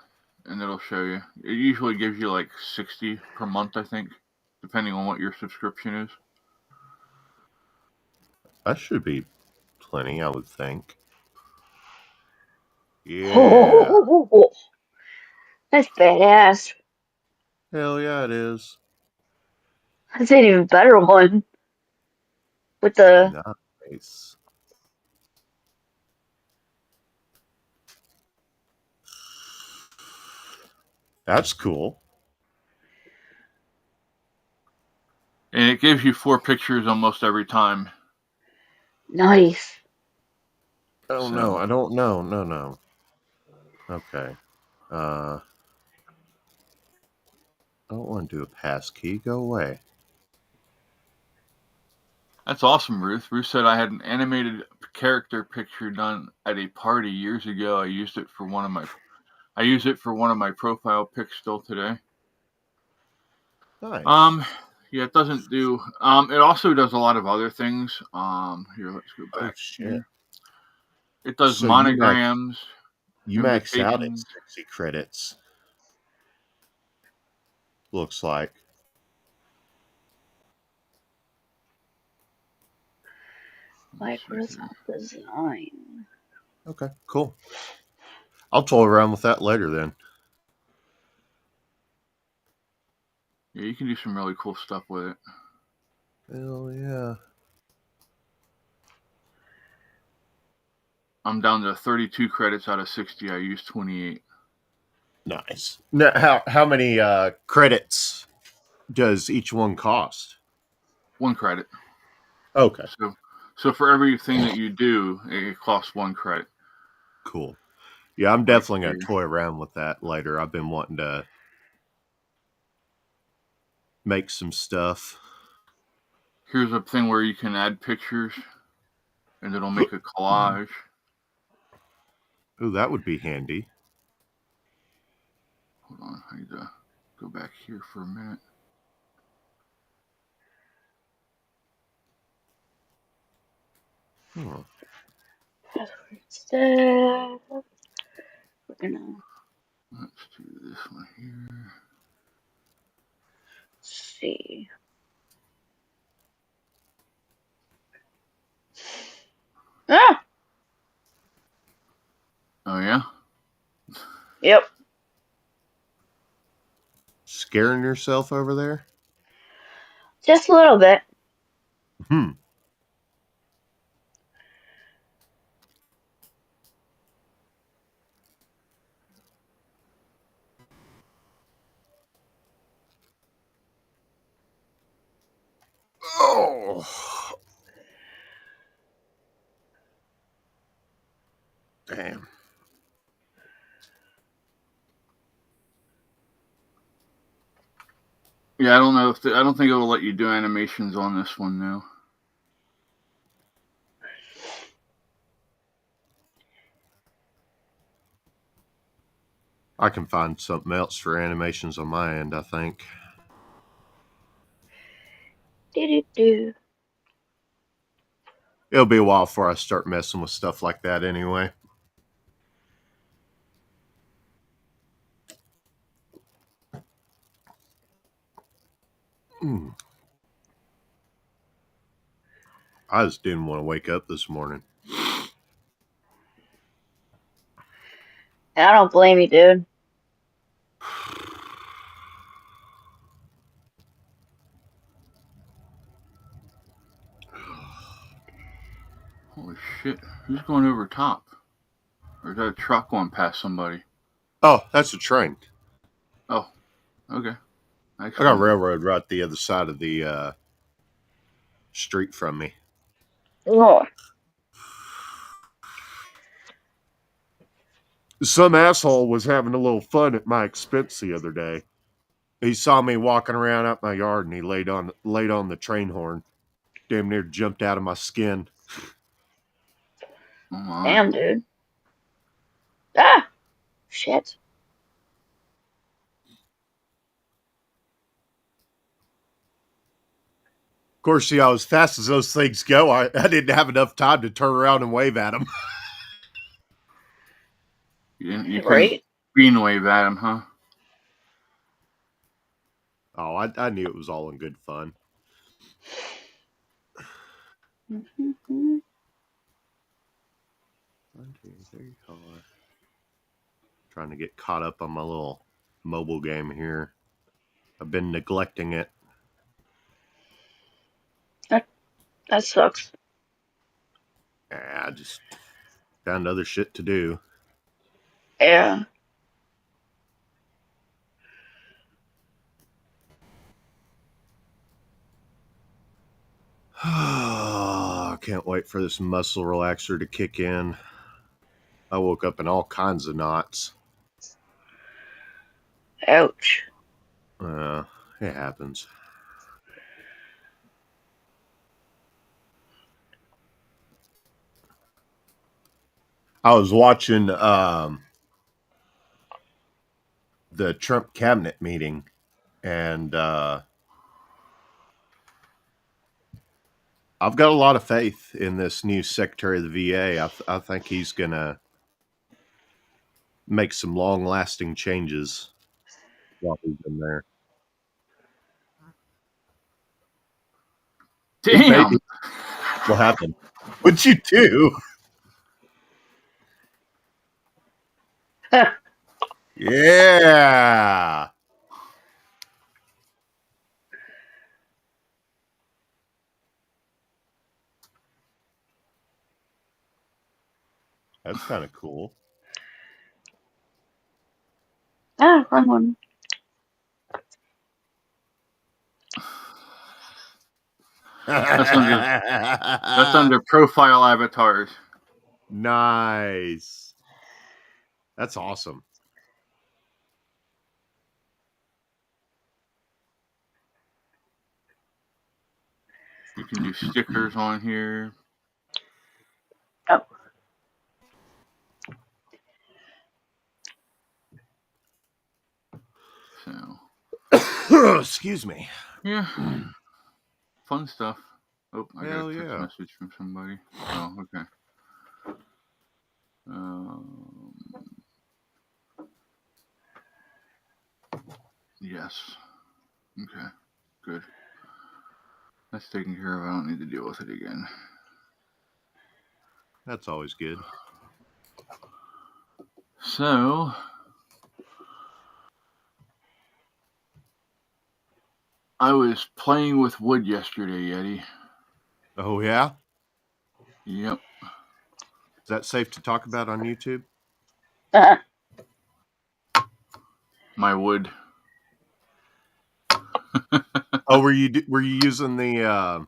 and it'll show you. It usually gives you like 60 per month, I think, depending on what your subscription is. That should be plenty, I would think. Yeah. Oh, that's badass. Hell yeah, it is. That's an even better one. With the Nice. That's cool. And it gives you 4 pictures almost every time. nice. Oh So- no, I don't know. No. Okay. I don't want to do a pass key. Go away. That's awesome, Ruth. Ruth said I had an animated character picture done at a party years ago. I used it for one of my profile pics still today. Nice. Yeah, it doesn't do. It also does a lot of other things. Here, let's go Oh back. shit. Here. It does So monograms. You maxed out at invitations. 60 credits. Looks like. Microsoft Design. Okay, cool. I'll toy around with that later then. Yeah, you can do some really cool stuff with it. Hell yeah. I'm down to 32 credits out of 60. I used 28. Nice. Now, how many credits does each one cost? 1 credit. Okay, So for everything that you do, it costs 1 credit. cool. Yeah, I'm definitely going to toy around with that later. I've been wanting to make some stuff. Here's a thing where you can add pictures, and it'll make a collage. Ooh, that would be handy. Hold on, I need to go back here for a minute. Instead, we're gonna Let's do this one here. see. Ah! Oh yeah. Yep. Scaring yourself over there? Just a little bit. Oh. Damn. Yeah, I don't know I don't think it'll let you do animations on this one now. I can find something else for animations on my end, I think. Do. It'll be a while before I start messing with stuff like that anyway. I just didn't want to wake up this morning. I don't blame you, dude. Holy shit. Who's going over top? Or is that a truck going past somebody? Oh, that's a train. Oh, okay. I got railroad right the other side of the street from me. Oh. Some asshole was having a little fun at my expense the other day. He saw me walking around out my yard and he laid on the train horn. Damn near jumped out of my skin. Oh my. Damn, dude. Ah! Shit. Of course, see, as fast as those things go, I didn't have enough time to turn around and wave at him. You couldn't Right? green wave at him, huh? Oh, I knew it was all in good fun. Mm-hmm. Trying to get caught up on my little mobile game here. I've been neglecting it. That sucks. I just found other shit to do. Yeah. I can't wait for this muscle relaxer to kick in. I woke up in all kinds of knots. Ouch. It happens. I was watching the Trump cabinet meeting, and I've got a lot of faith in this new Secretary of the VA. I think he's going to make some long-lasting changes while he's in there. Damn! What happened? What'd you do? Yeah. That's kind of cool. Ah, wrong one. That's under profile avatars. Nice. That's awesome. You can do stickers on here. Oh. So. Excuse me. Yeah. Fun stuff. Oh, I Hell got a text yeah. message from somebody. Oh, okay. Yes. Okay. Good. That's taken care of. I don't need to deal with it again. That's always good. So, I was playing with wood yesterday, Yeti. Oh, yeah? Yep. Is that safe to talk about on YouTube? My wood. Oh, were you using the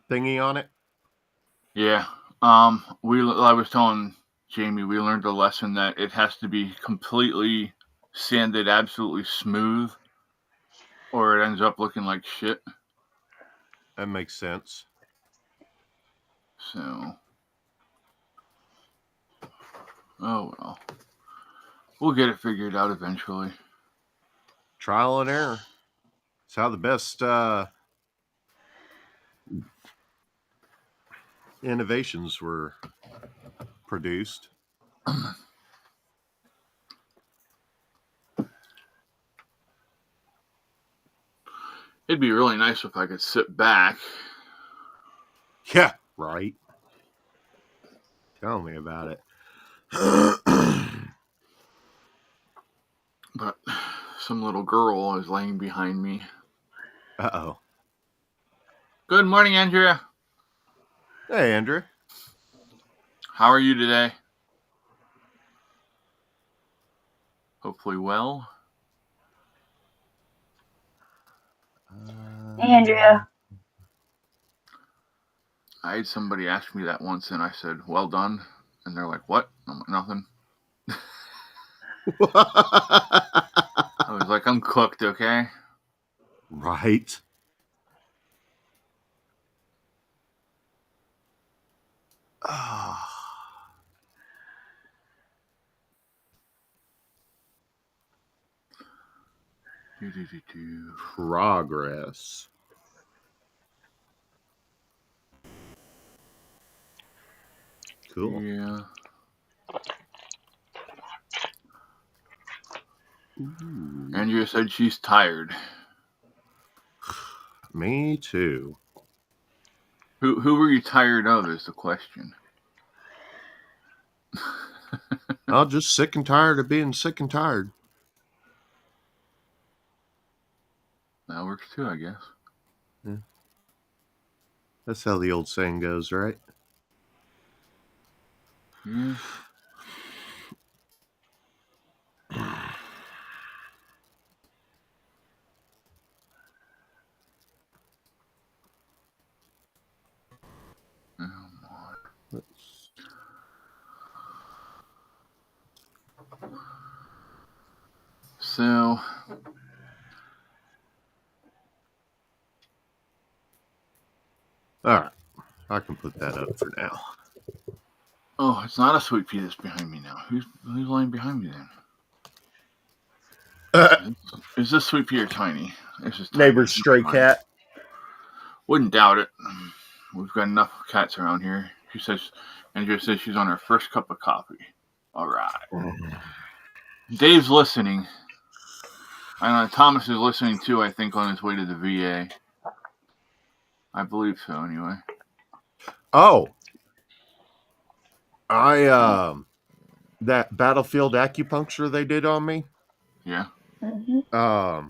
thingy on it? Yeah. I was telling Jamie we learned a lesson that it has to be completely sanded absolutely smooth or it ends up looking like shit. That makes sense. So, oh well. We'll get it figured out eventually. Trial and error. It's how the best innovations were produced. It'd be really nice if I could sit back. Yeah, right. Tell me about it. But some little girl is laying behind me. Uh-oh. Good morning, Andrea. Hey, Andrew. How are you today? Hopefully well. Hey, Andrea. I had somebody ask me that once, and I said, "Well done," and they're like, "What?" I'm like, "Nothing." I was like, "I'm cooked, okay?" Right. Ah. Progress. Cool. Yeah. Ooh. Andrea said she's tired. Me too. Who were you tired of is the question. I'm just sick and tired of being sick and tired. That works too, I guess. Yeah. That's how the old saying goes, right? Yeah. Let's... So, All right. I can put that up for now. oh, it's not a sweet pea that's behind me now. Who's lying behind me then? Is this sweet pea or Tiny? This is Tiny. Neighbor's stray cat. Wouldn't doubt it. We've got enough cats around here. Andrea says she's on her first cup of coffee. All right. Dave's listening. I know Thomas is listening too, I think, on his way to the VA. I believe so, anyway. Oh. That battlefield acupuncture they did on me. Yeah. Mm-hmm.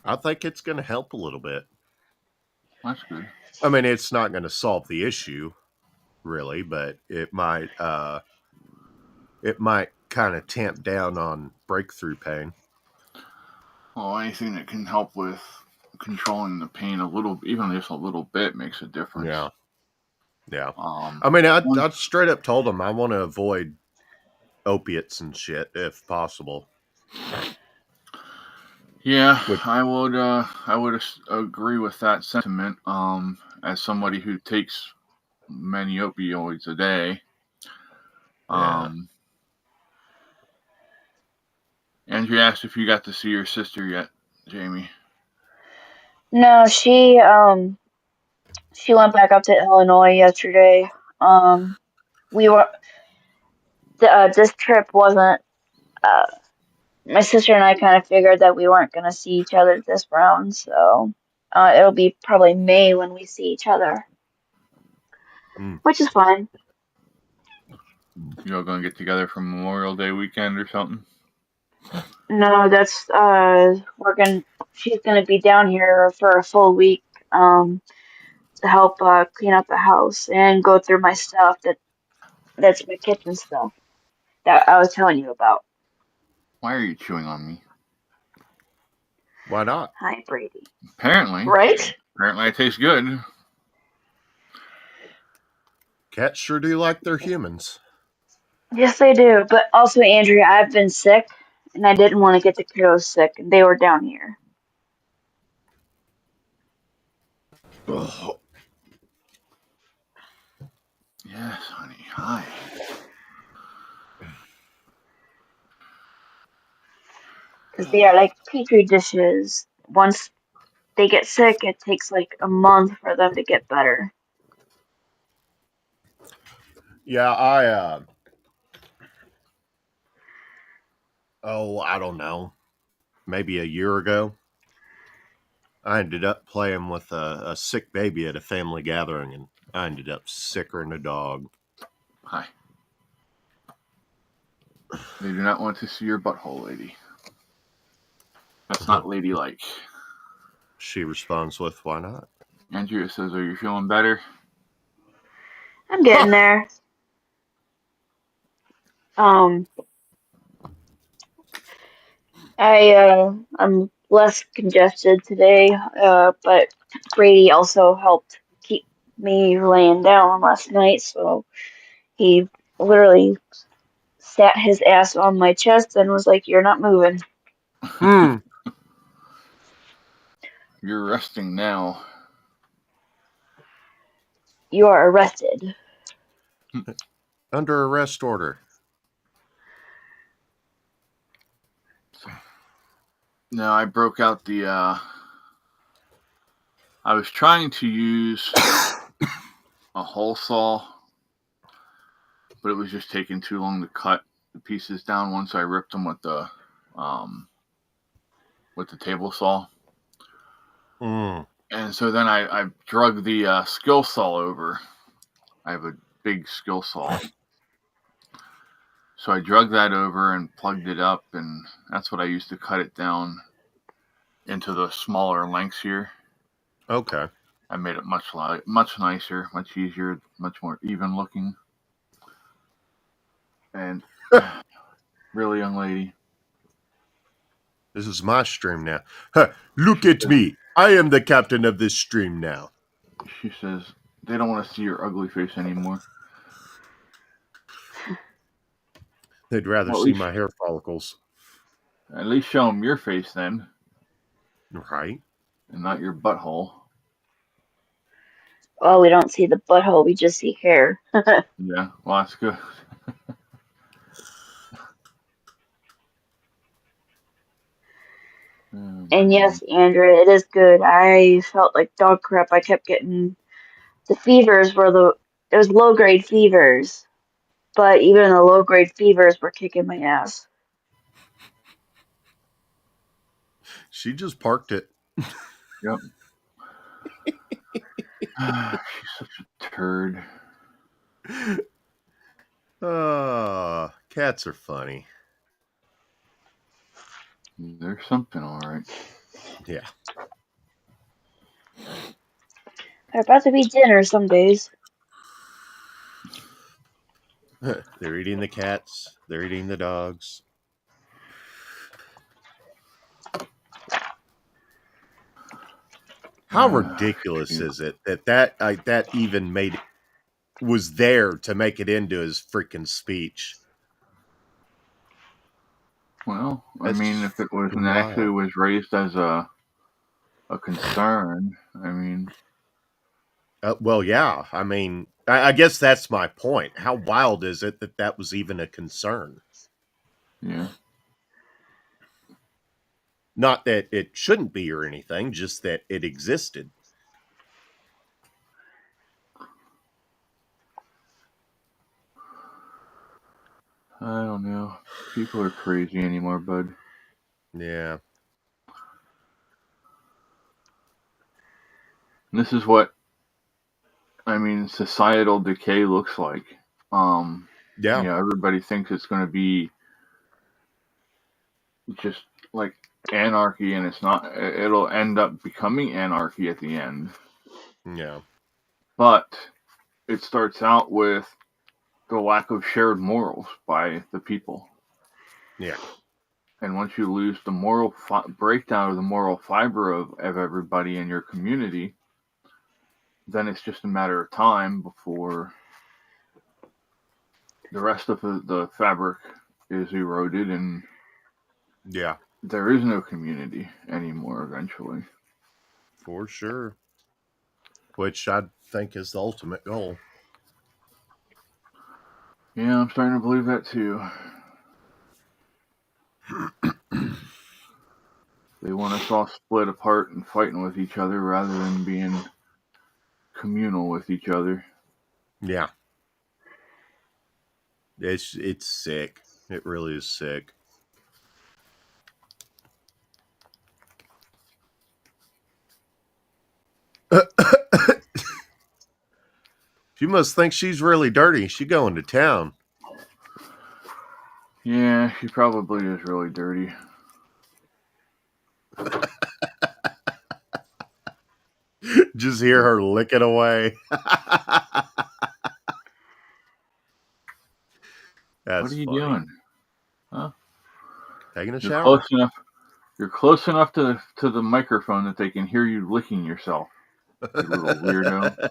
I think it's going to help a little bit. That's good. I mean, it's not going to solve the issue, really, but it might kind of tamp down on breakthrough pain. Well, anything that can help with controlling the pain a little, even just a little bit, makes a difference. Yeah. Yeah. I I straight up told them I want to avoid opiates and shit if possible. Yeah, I would agree with that sentiment. As somebody who takes many opioids a day. Andrew asked if you got to see your sister yet, Jamie. No, she went back up to Illinois yesterday. We were this trip wasn't. My sister and I kind of figured that we weren't gonna see each other this round, so it'll be probably May when we see each other, which is fine. You all gonna get together for Memorial Day weekend or something? No, that's she's gonna be down here for a full week to help clean up the house and go through my stuff that's my kitchen stuff that I was telling you about. Why are you chewing on me? Why not? Hi, Brady. Apparently. Right? Apparently I taste good. Cats sure do like their humans. Yes, they do. But also, Andrea, I've been sick, and I didn't want to get the kiddos sick. They were down here. Oh. Yes, honey. Hi. because they are like petri dishes. Once they get sick, it takes like a month for them to get better. Yeah, I don't know, maybe a year ago, I ended up playing with a sick baby at a family gathering, and I ended up sicker than a dog. Hi. They do not want to see your butthole, lady. That's not ladylike. She responds with, "Why not?" Andrea says, "Are you feeling better?" I'm getting there. Um, I'm less congested today, but Brady also helped keep me laying down last night, so he literally sat his ass on my chest and was like, "You're not moving." Hmm. You're resting now. You are arrested. Under arrest order. No, I broke out the. I was trying to use a hole saw, but it was just taking too long to cut the pieces down once I ripped them with the table saw. Mm. And so then I drug the skill saw over. I have a big skill saw. So I drug that over and plugged it up, and that's what I used to cut it down into the smaller lengths here. Okay. I made it much nicer, much easier, much more even looking. And really, young lady, This is my stream now. Huh, look at me. I am the captain of this stream now. she says they don't want to see your ugly face anymore. They'd rather Well, see my hair follicles. At least show them your face then, Right? and not your butthole. Well, we don't see the butthole, we just see hair. Yeah, well, that's good. And yes, Andrea, it is good. I felt like dog crap. I kept getting the fevers it was low grade fevers, but even the low grade fevers were kicking my ass. She just parked it. Yep. She's such a turd. Cats are funny. There's something, all right. Yeah. They're about to be dinner some days. They're eating the cats. They're eating the dogs. How ridiculous is it that even was there to make it into his freaking speech? Well, I That's mean, if it was freaking actually wild. was raised as a concern, I mean, Well, yeah. I mean, I guess that's my point. How wild is it that was even a concern? yeah. Not that it shouldn't be or anything, just that it existed. I don't know. People are crazy anymore, bud. Yeah. And this is what I mean. Societal decay looks like. Yeah. You know, everybody thinks it's going to be just like anarchy, and it's not. It'll end up becoming anarchy at the end. Yeah. But it starts out with the lack of shared morals by the people. Yeah. And once you lose the moral breakdown of the moral fiber of everybody in your community, then it's just a matter of time before the rest of the fabric is eroded and Yeah. there is no community anymore eventually. For sure. Which I think is the ultimate goal. Yeah, I'm starting to believe that too. almost all split apart and fighting with each other rather than being communal with each other. Yeah. It's sick. It really is sick. She must think she's really dirty. She going to town. Yeah, she probably is really dirty. Just hear her licking away. That's What are you funny. doing? Huh? Taking a You're shower. close enough. You're close enough to the microphone that they can hear you licking yourself. You little weirdo.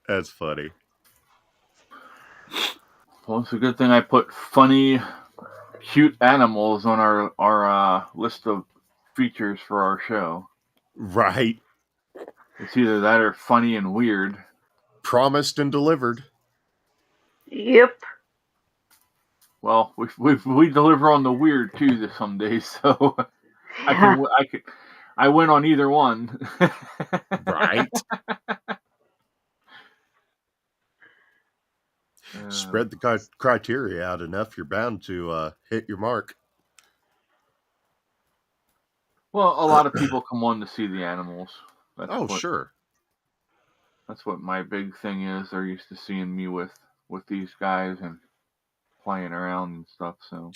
That's funny. Well, it's a good thing I put funny, cute animals on our list of features for our show. Right. It's either that or funny and weird. Promised and delivered. Yep. Well, we deliver on the weird too some days, so I win on either one. Right. Spread the criteria out enough, you're bound to hit your mark. Well, a lot of people come on to see the animals. Sure. That's what my big thing is. They're used to seeing me with these guys and playing around and stuff. So,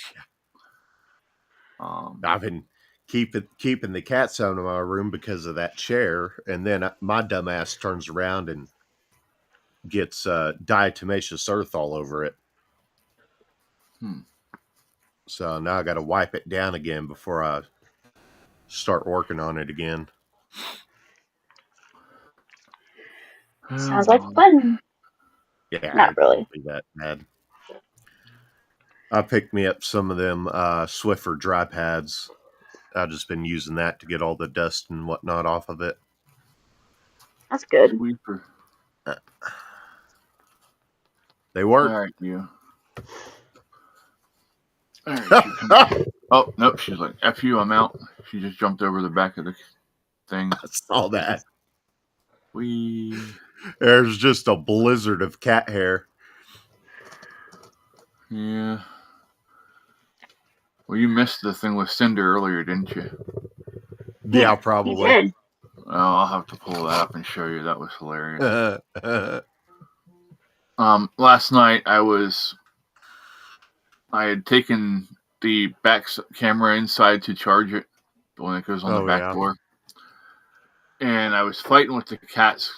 I've been keeping the cats out of my room because of that chair, and then my dumbass turns around and gets diatomaceous earth all over it. So now I got to wipe it down again before I start working on it again. Sounds like fun. Yeah, Not really. Won't be that bad. I picked me up some of them Swiffer dry pads. I've just been using that to get all the dust and whatnot off of it. That's good. Sweeper. They work. All right, you. All right, oh, nope. She's like, F you, I'm out. She just jumped over the back of the thing. I saw that. There's just a blizzard of cat hair. Yeah. Well, you missed the thing with Cinder earlier, didn't you? Yeah, probably. You did. Oh, I'll have to pull that up and show you. That was hilarious. Last night I had taken the back camera inside to charge it, the one that goes on the back door. And I was fighting with the cats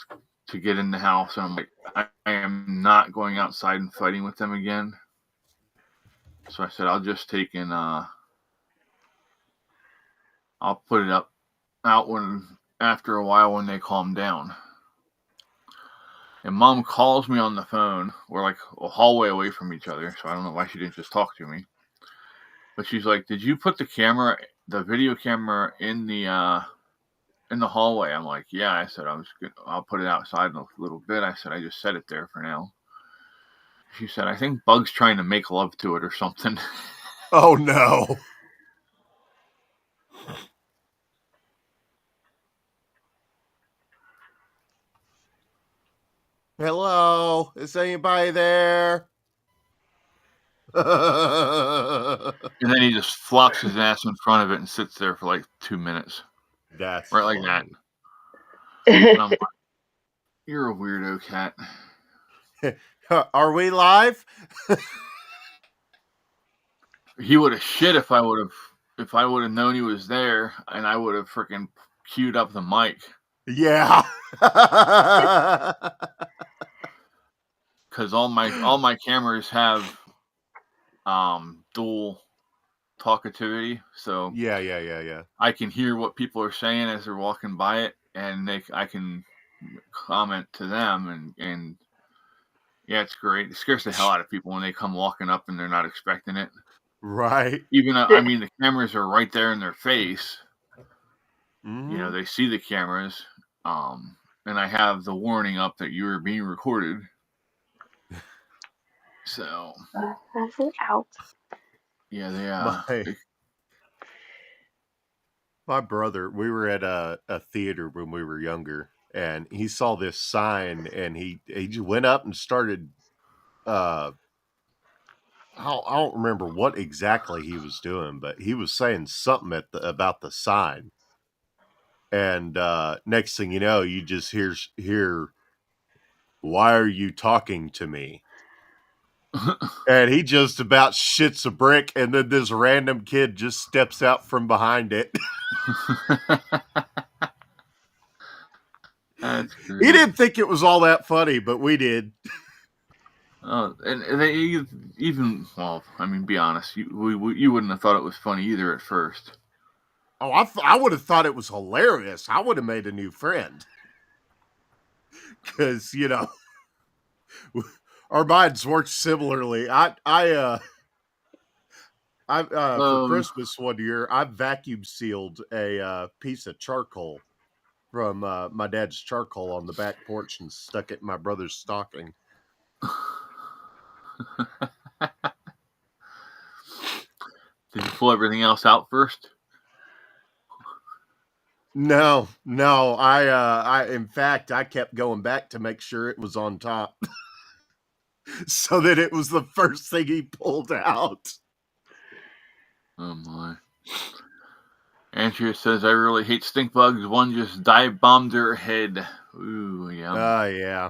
to get in the house. And I'm like, I am not going outside and fighting with them again. So I said, I'll just take and I'll put it out after a while when they calm down. And Mom calls me on the phone. We're like a hallway away from each other, so I don't know why she didn't just talk to me. But she's like, "Did you put the video camera in the hallway?" I'm like, "Yeah." I said, "I'll put it outside in a little bit." I said, "I just set it there for now." She said, "I think Bug's trying to make love to it or something." Oh no. Hello, is anybody there? And then he just flops his ass in front of it and sits there for like 2 minutes. That's right funny. like that. Like, you're a weirdo, cat. Are we live? He would have shit if I would have known he was there, and I would have freaking queued up the mic. Yeah. Because all my cameras have dual talkativity, so yeah. I can hear what people are saying as they're walking by it, and I can comment to them, and yeah, it's great. It scares the hell out of people when they come walking up and they're not expecting it. Right. Even I mean, the cameras are right there in their face. Mm-hmm. You know, they see the cameras, and I have the warning up that you are being recorded. So out. yeah, My brother, we were at a theater when we were younger, and he saw this sign, and he just went up and started. I don't remember what exactly he was doing, but he was saying something about the sign. And next thing you know, you just hear, "Why are you talking to me?" And he just about shits a brick, and then this random kid just steps out from behind it. That's He great. didn't think it was all that funny, but we did. Oh, and they even well, I mean, be honest, you wouldn't have thought it was funny either at first. Oh, I would have thought it was hilarious. I would have made a new friend. Because, our minds work similarly. For Christmas one year, I vacuum sealed a piece of charcoal from my dad's charcoal on the back porch and stuck it in my brother's stocking. Did you pull everything else out first? No. In fact, I kept going back to make sure it was on top, so that it was the first thing he pulled out. Oh my! Andrea says, "I really hate stink bugs. One just dive bombed her head. Ooh, yeah. Yeah.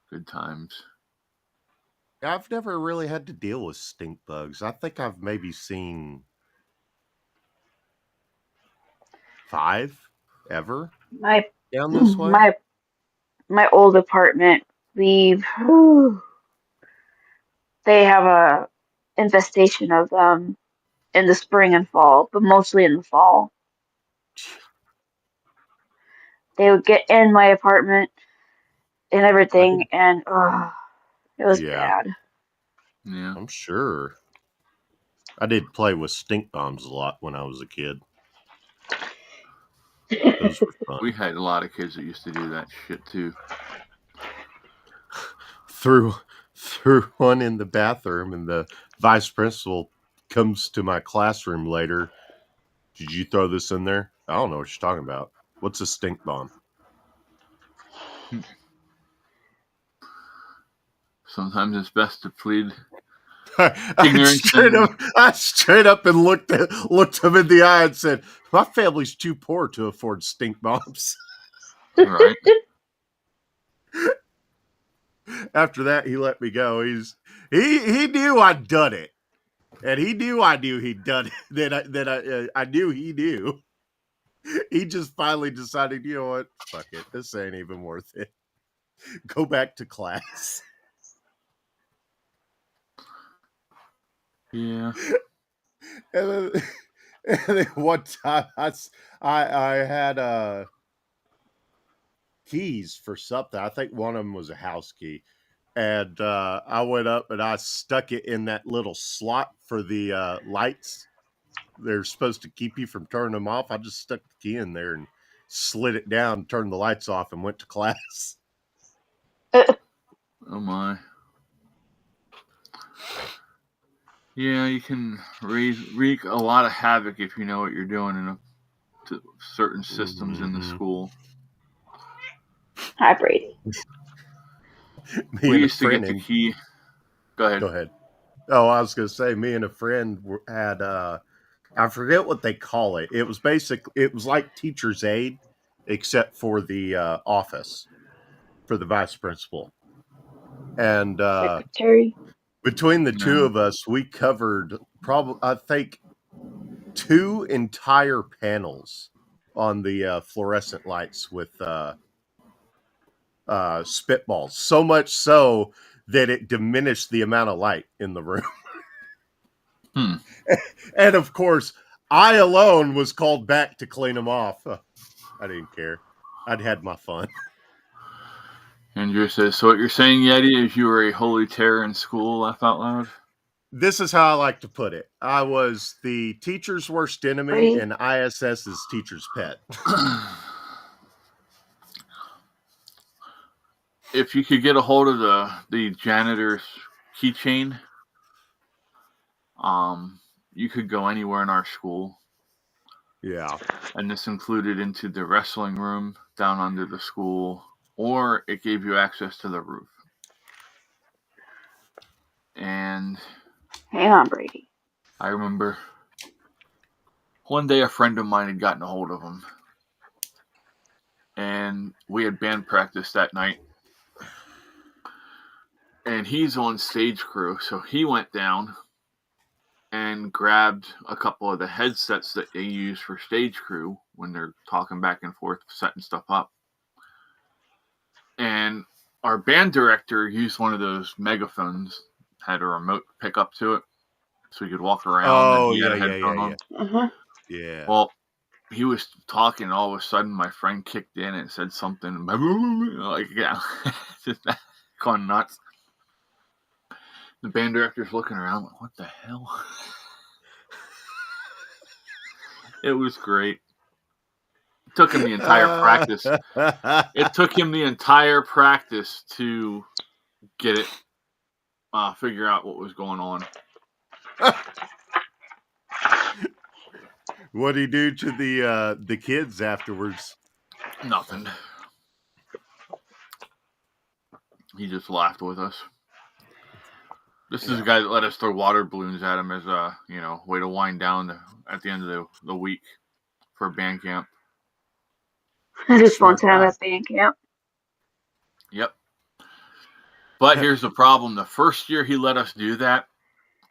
Good times." I've never really had to deal with stink bugs. I think I've maybe seen 5 ever My down this way. my old apartment, they have a infestation of them in the spring and fall, but mostly in the fall. They would get in my apartment and everything, and it was bad. Yeah. I'm sure. I did play with stink bombs a lot when I was a kid. Those were fun. We had a lot of kids that used to do that shit too. Threw one in the bathroom, and the vice principal comes to my classroom later. "Did you throw this in there?" "I don't know what you're talking about. What's a stink bomb?" Sometimes it's best to plead I ignorance. straight up and looked him in the eye and said, "My family's too poor to afford stink bombs." Right. After that, he let me go. He knew I'd done it, and he knew I knew he'd done it. I knew he knew. He just finally decided, you know what? Fuck it. This ain't even worth it. Go back to class. Yeah. And then one time I had keys for something. I think one of them was a house key. And I went up and I stuck it in that little slot for the lights. They're supposed to keep you from turning them off. I just stuck the key in there and slid it down, turned the lights off, and went to class. Oh my. Yeah, you can wreak a lot of havoc if you know what you're doing in certain systems in the school. Hi, Brady. We used to get the key. Go ahead. Oh, I was going to say, me and a friend had, I forget what they call it. It was like teacher's aide, except for the office for the vice principal. And secretary. Between the two of us, we covered probably, I think, 2 entire panels on the fluorescent lights with spitballs. So much so that it diminished the amount of light in the room. And of course, I alone was called back to clean them off. I didn't care. I'd had my fun. Andrew says, "So what you're saying, Yeti, is you were a holy terror in school, laugh out loud?" This is how I like to put it. I was the teacher's worst enemy and ISS's teacher's pet. If you could get a hold of the janitor's keychain, you could go anywhere in our school. Yeah. And this included into the wrestling room down under the school, or it gave you access to the roof. And Hang on, Brady. I remember one day a friend of mine had gotten a hold of him, and we had band practice that night. And he's on stage crew, so he went down and grabbed a couple of the headsets that they use for stage crew when they're talking back and forth, setting stuff up. And our band director used one of those megaphones, had a remote pick up to it, so he could walk around. Oh, and he had yeah, a yeah, headphone yeah, on. Uh-huh. Yeah. Well, he was talking, and all of a sudden my friend kicked in and said something like, yeah, just gone nuts. The band director's looking around like, what the hell? It was great. It took him the entire practice. It took him the entire practice to get it, figure out what was going on. What'd he do to the kids afterwards? Nothing. He just laughed with us. This is a guy that let us throw water balloons at him as a way to wind down at the end of the week for band camp. Just one Smart time guy. at band camp. Yep. But here's the problem. The first year he let us do that,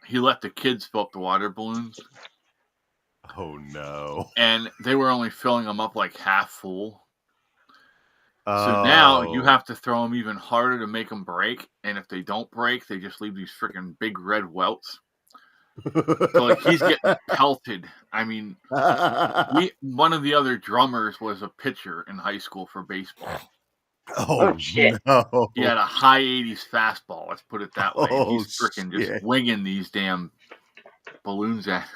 he let the kids fill up the water balloons. Oh, no. And they were only filling them up like half full. So now you have to throw them even harder to make them break. And if they don't break, they just leave these freaking big red welts. So like he's getting pelted. I mean, one of the other drummers was a pitcher in high school for baseball. Oh, shit. no. He had a high 80s fastball, let's put it that way. And Oh, he's freaking just shit. winging these damn balloons at.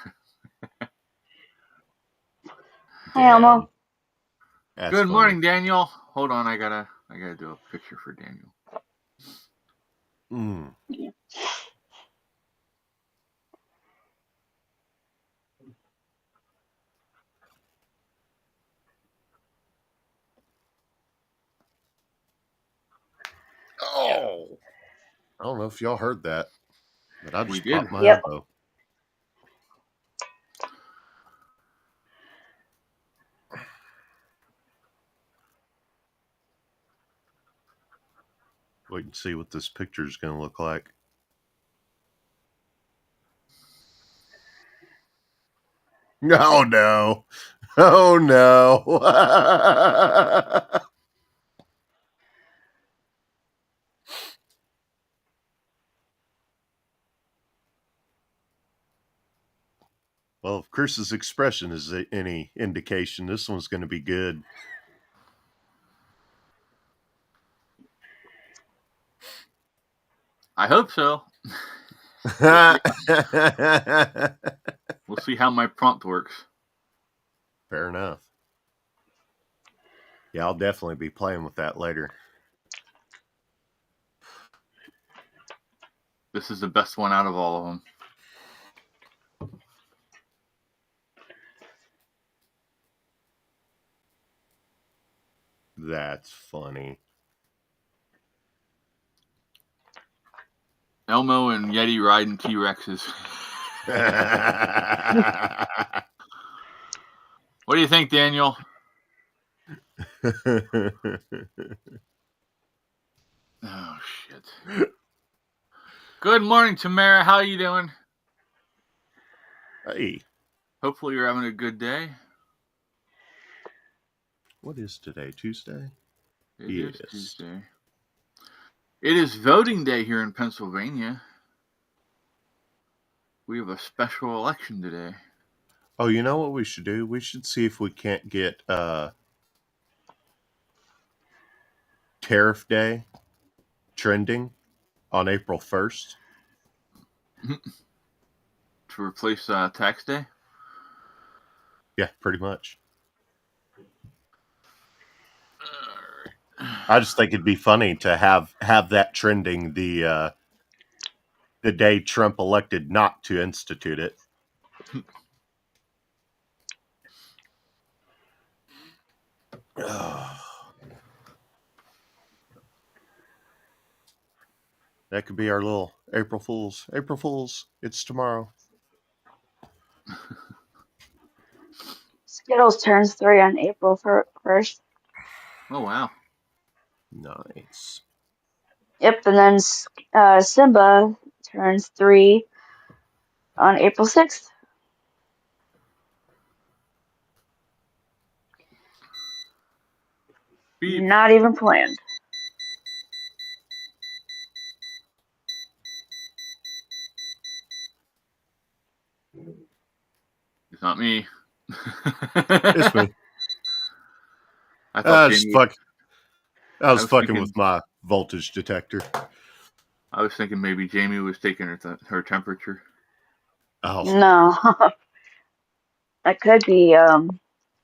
Hi, Elmo. That's Good funny. morning, Daniel. Hold on, I gotta do a picture for Daniel. Mm. Oh, I don't know if y'all heard that, but I We just did. popped my Yep. elbow. Wait and see what this picture is going to look like. Oh, no. Oh, no. Well, if Chris's expression is any indication, this one's going to be good. I hope so. We'll see how my prompt works. Fair enough. Yeah, I'll definitely be playing with that later. This is the best one out of all of them. That's funny. Elmo and Yeti riding T-Rexes. What do you think, Daniel? Oh, shit. Good morning, Tamara. How you doing? Hey. Hopefully you're having a good day. What is today? Tuesday? It is Tuesday. It is voting day here in Pennsylvania. We have a special election today. Oh, you know what we should do? We should see if we can't get Tariff Day trending on April 1st. To replace tax day? Yeah, pretty much. I just think it'd be funny to have that trending the day Trump elected not to institute it. That could be our little April Fools. April Fools, it's tomorrow. Skittles turns 3 on April 1st. Oh wow. Nice. Yep, and then Simba turns 3 on April 6th. Beep. Not even planned. It's not me. It's me. I thought Just Jamie. fuck. I was was fucking thinking- with my voltage detector. I was thinking maybe Jamie was taking her temperature. Oh, No. I could be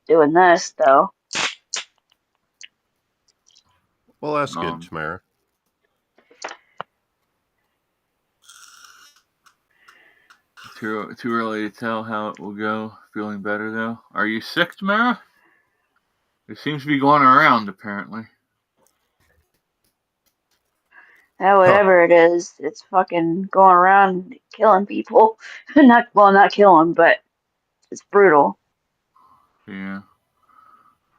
doing this though. well, that's good, Tamara. Too early to tell how it will go. Feeling better though. Are you sick, Tamara? It seems to be going around apparently. Whatever it is, it's fucking going around killing people. not killing, but it's brutal. Yeah.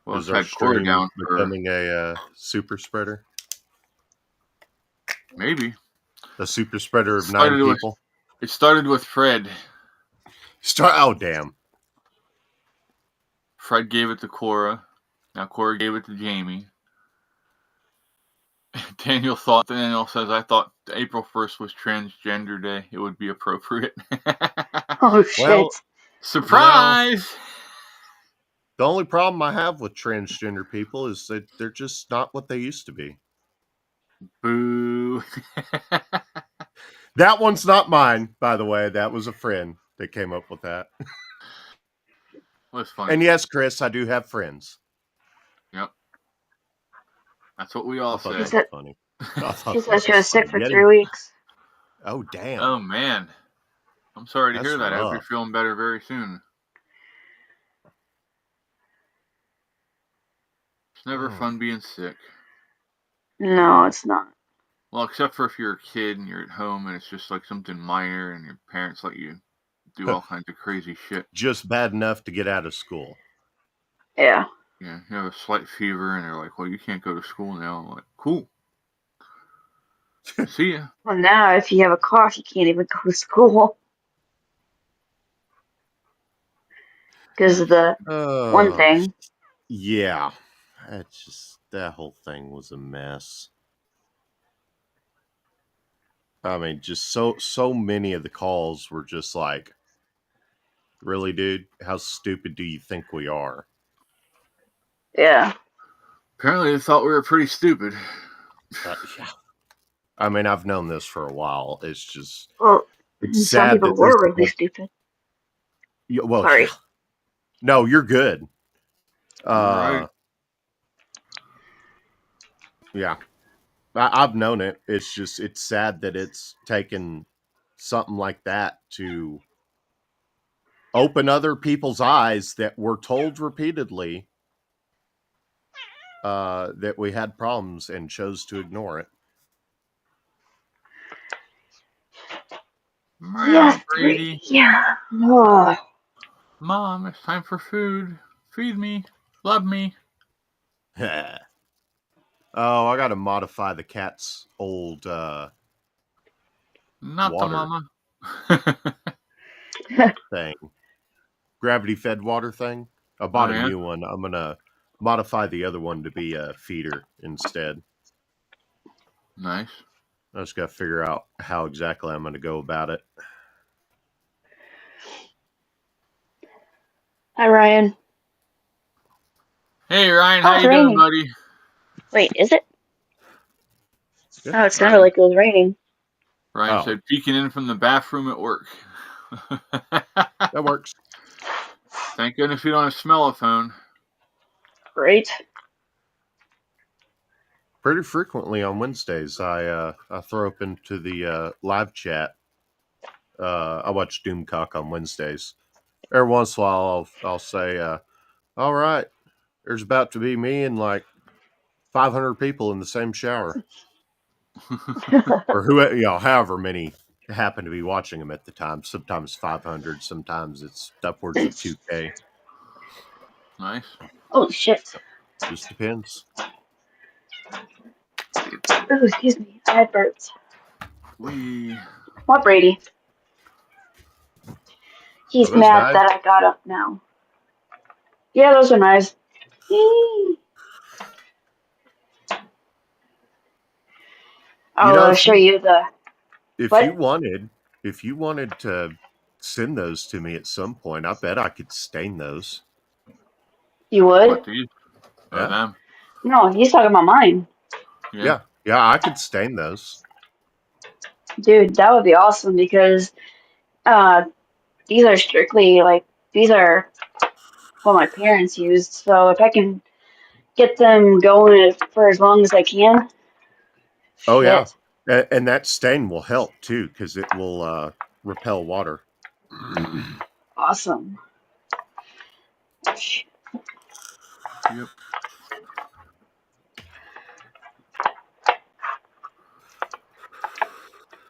Well, Is it's our had Cora stream down for becoming a super spreader? maybe. A super spreader of Started 9 with- people? It started with Fred. Oh, damn. Fred gave it to Cora. Now Cora gave it to Jamie. Daniel says, I thought April 1st was Transgender Day. It would be appropriate. Oh shit. Well, Surprise! The only problem I have with transgender people is that they're just not what they used to be. Boo. That one's not mine, by the way. That was a friend that came up with that. Was funny. And yes, Chris, I do have friends. Yep. That's what we all I thought say. that was funny. She said she was sick for funny. 3 weeks. Oh, damn. Oh, man. I'm sorry to That's hear that. I hope rough. you're feeling better very soon. It's never fun being sick. No, it's not. Well, except for if you're a kid and you're at home and it's just like something minor and your parents let you do all kinds of crazy shit. Just bad enough to get out of school. Yeah. Yeah, you have a slight fever and they're like, well, you can't go to school now. I'm like, cool. See ya. Well, now if you have a cough, you can't even go to school. Because of the one thing. Yeah. That whole thing was a mess. I mean, just so many of the calls were just like, really, dude? How stupid do you think we are? Yeah. Apparently they thought we were pretty stupid. Yeah. I mean, I've known this for a while. It's just, Well, it's some sad people that were there's- really stupid. Yeah, well, Sorry. yeah. No, you're good. Right. Yeah. I've known it. It's just, it's sad that it's taken something like that to open other people's eyes that were told repeatedly that we had problems and chose to ignore it. Yeah, Brady. Yeah. Oh. Mom, it's time for food. Feed me. Love me. Oh, I got to modify the cat's old Not water. the mama. thing. Gravity fed water thing. I bought a new one. I'm going to modify the other one to be a feeder instead. Nice. I just got to figure out how exactly I'm going to go about it. Hi, Ryan. Hey, Ryan. Oh, How it's you doing, raining. buddy? Wait, is it? Yeah. Oh, it sounded like it was raining. Ryan Oh. said, peeking in from the bathroom at work. That works. Thank goodness you don't have smell-o-phone. Great. Pretty frequently on Wednesdays, I throw up into the live chat. I watch Doomcock on Wednesdays. Every once in a while, I'll say, all right, there's about to be me and like 500 people in the same shower, or however many happen to be watching them at the time. Sometimes 500, sometimes it's upwards of 2K. Nice. Holy shit. Just depends. Oh, excuse me. I had burps. We What, Brady? He's Are those mad nice? that I got up now. Yeah, those are nice. Eee. I'll If show you the. if What? you wanted to send those to me at some point, I bet I could stain those. You what would? these or Yeah. them? No, he's talking about mine. Yeah. Yeah, I could stain those. Dude, that would be awesome because these are strictly like these are what my parents used. So if I can get them going for as long as I can, Oh yeah, shit, and that stain will help too because it will repel water. awesome. Yep.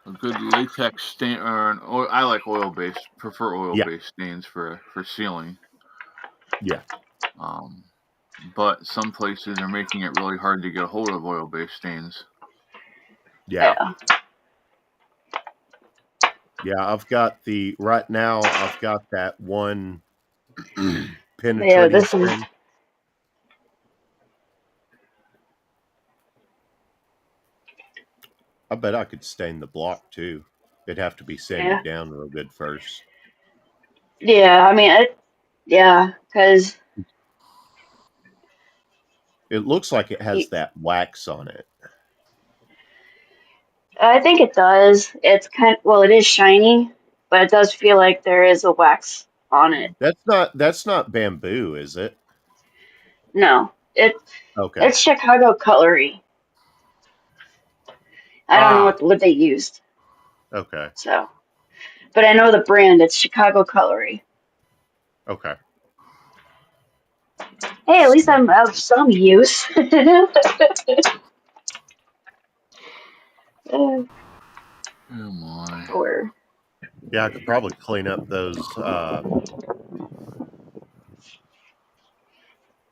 A good latex stain or an oil. I like oil-based. Prefer oil-based stains for sealing. Yeah. But some places are making it really hard to get a hold of oil-based stains. Yeah. I've got right now. I've got that one penetrating this stain. is. I bet I could stain the block too. It'd have to be sanded down real good first. Yeah, I mean, because it looks like it has that wax on it. I think it does. It's it is shiny, but it does feel like there is a wax on it. That's not bamboo, is it? No, Okay. it's Chicago Cutlery. I don't know what they used. Okay. So, but I know the brand. It's Chicago Cutlery. Okay. Hey, at least I'm of some use. Oh my. Yeah, I could probably clean up those.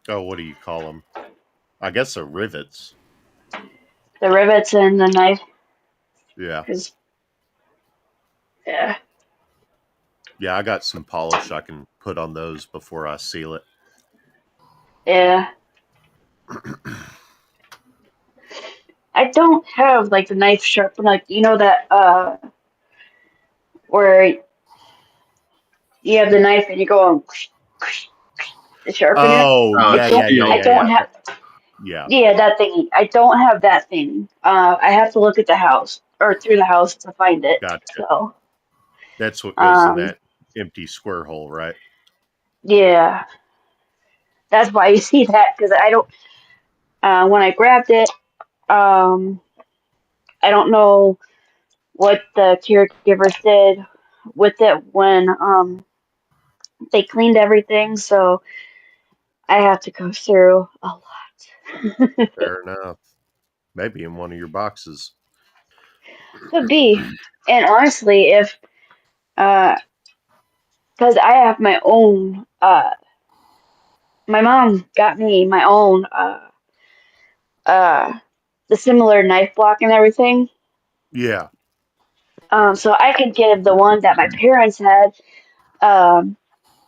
What do you call them? I guess they're rivets. The rivets and the knife. Yeah. Yeah. Yeah, I got some polish I can put on those before I seal it. Yeah. I don't have like the knife sharpen, like that where you have the knife and you go on to sharpen it. I don't have. Yeah, that thing. I don't have that thing. I have to look at the house or through the house to find it. Gotcha. So that's what goes in that empty square hole, right? Yeah, that's why you see that because I don't. When I grabbed it, I don't know what the caregivers did with it when they cleaned everything, so I have to go through a lot. Fair enough. Maybe in one of your boxes. Could be. And honestly, if because I have my own my mom got me my own the similar knife block and everything. Yeah. So I could give the one that my parents had,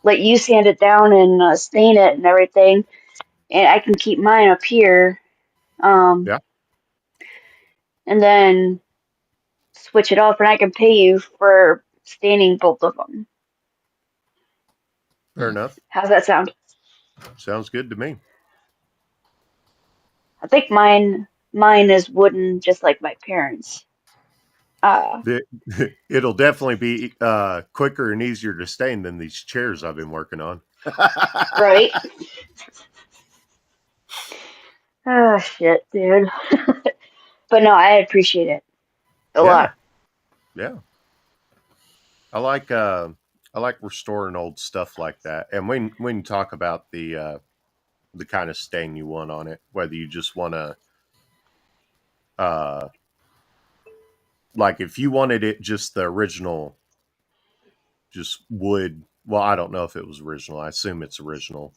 let you sand it down and stain it and everything, and I can keep mine up here. Yeah. And then switch it off, and I can pay you for staining both of them. Fair enough. How's that sound? Sounds good to me. I think mine is wooden, just like my parents. It'll definitely be quicker and easier to stain than these chairs I've been working on. Right? Oh, shit, dude. But no, I appreciate it a lot. Yeah. I like restoring old stuff like that. And we can talk about the the kind of stain you want on it. Whether you just want to, like if you wanted it just the original, just wood. Well, I don't know if it was original. I assume it's original.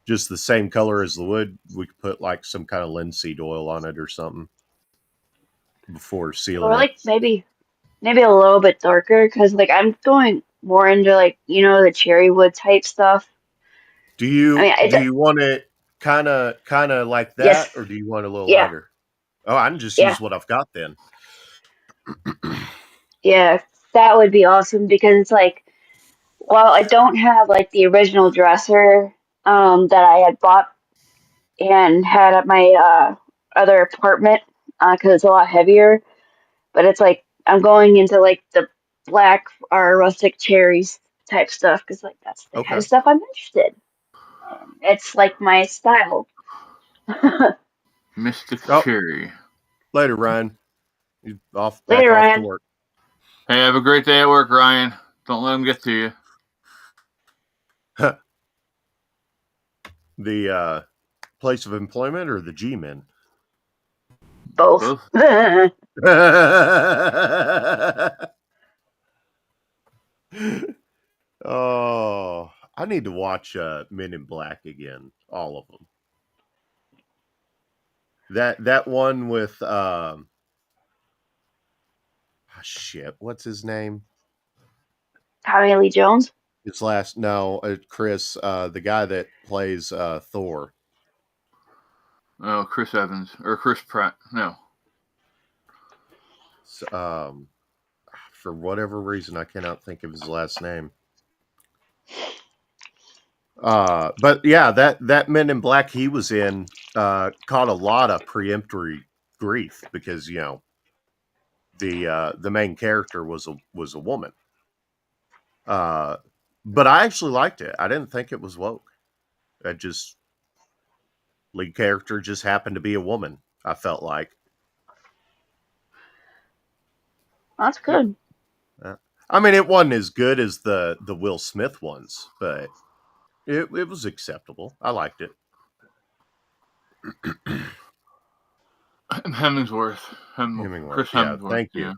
Just the same color as the wood. We could put like some kind of linseed oil on it or something before Or sealing it. like maybe a little bit darker, because like I'm going more into like the cherry wood type stuff. Do I mean, you want it kind of like that, yes, or do you want a little yeah, lighter? Oh, I can just yeah, use what I've got then. yeah. That would be awesome because it's like, while I don't have like the original dresser that I had bought and had at my other apartment because it's a lot heavier, but it's like I'm going into like the black or rustic cherries type stuff because like that's the kind Okay. of stuff I'm interested in. It's like my style. Mystic Oh, Cherry. later, Ryan. You back Later, off to Ryan. work. Hey, have a great day at work, Ryan. Don't let them get to you. The place of employment or the G-men? Both. Both. Oh, I need to watch Men in Black again, all of them. That one with shit, what's his name? Tommy Lee Jones. His last no, Chris, the guy that plays Thor. Oh, Chris Evans or Chris Pratt. No. For whatever reason, I cannot think of his last name. But yeah, that Men in Black he was in caught a lot of preemptory grief because the main character was a woman. But I actually liked it. I didn't think it was woke. It just lead character just happened to be a woman. I felt like. That's good. I mean, it wasn't as good as the Will Smith ones, but it was acceptable. I liked it. Hemsworth. Hemingway. Chris Yeah, Hemsworth. thank you.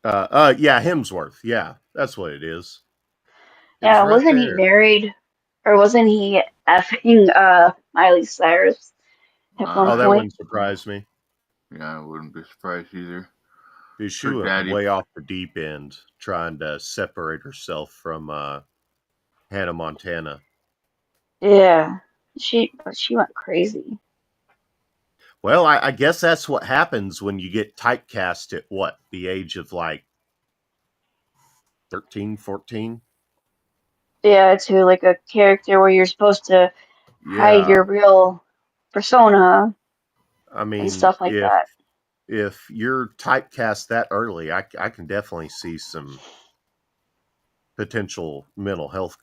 Yeah. Hemsworth. Yeah, that's what it is. Yeah, It's right wasn't he there. married, or wasn't he effing Miley Cyrus at one Oh, that point? wouldn't surprise me. Yeah, I wouldn't be surprised either. She Her went daddy. way off the deep end trying to separate herself from Hannah Montana. Yeah, she went crazy. Well, I guess that's what happens when you get typecast at what? The age of like 13, 14? Yeah, to like a character where you're supposed to hide Yeah. your real persona I and mean, stuff like that. if you're typecast that early, I can definitely see some potential mental health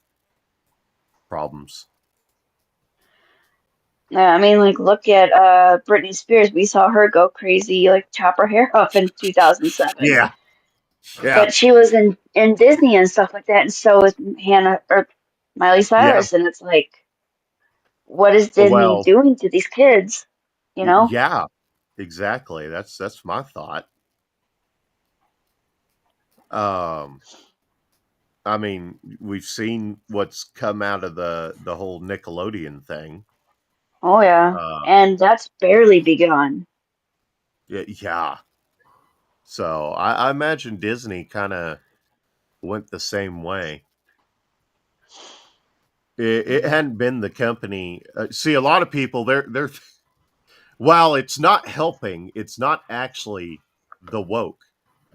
problems. Yeah, I mean, like look at Britney Spears. We saw her go crazy, like chop her hair off in 2007. Yeah. Yeah. But she was in Disney and stuff like that, and so was Hannah or Miley Yeah. Cyrus, and it's like, what is Disney Well, doing to these kids? You know? yeah, exactly. That's my thought. Um, I mean, we've seen what's come out of the whole Nickelodeon thing. Oh yeah, and that's barely begun. Yeah. So I imagine Disney kind of went the same way. It hadn't been the company. See, a lot of people they're while it's not helping, it's not actually the woke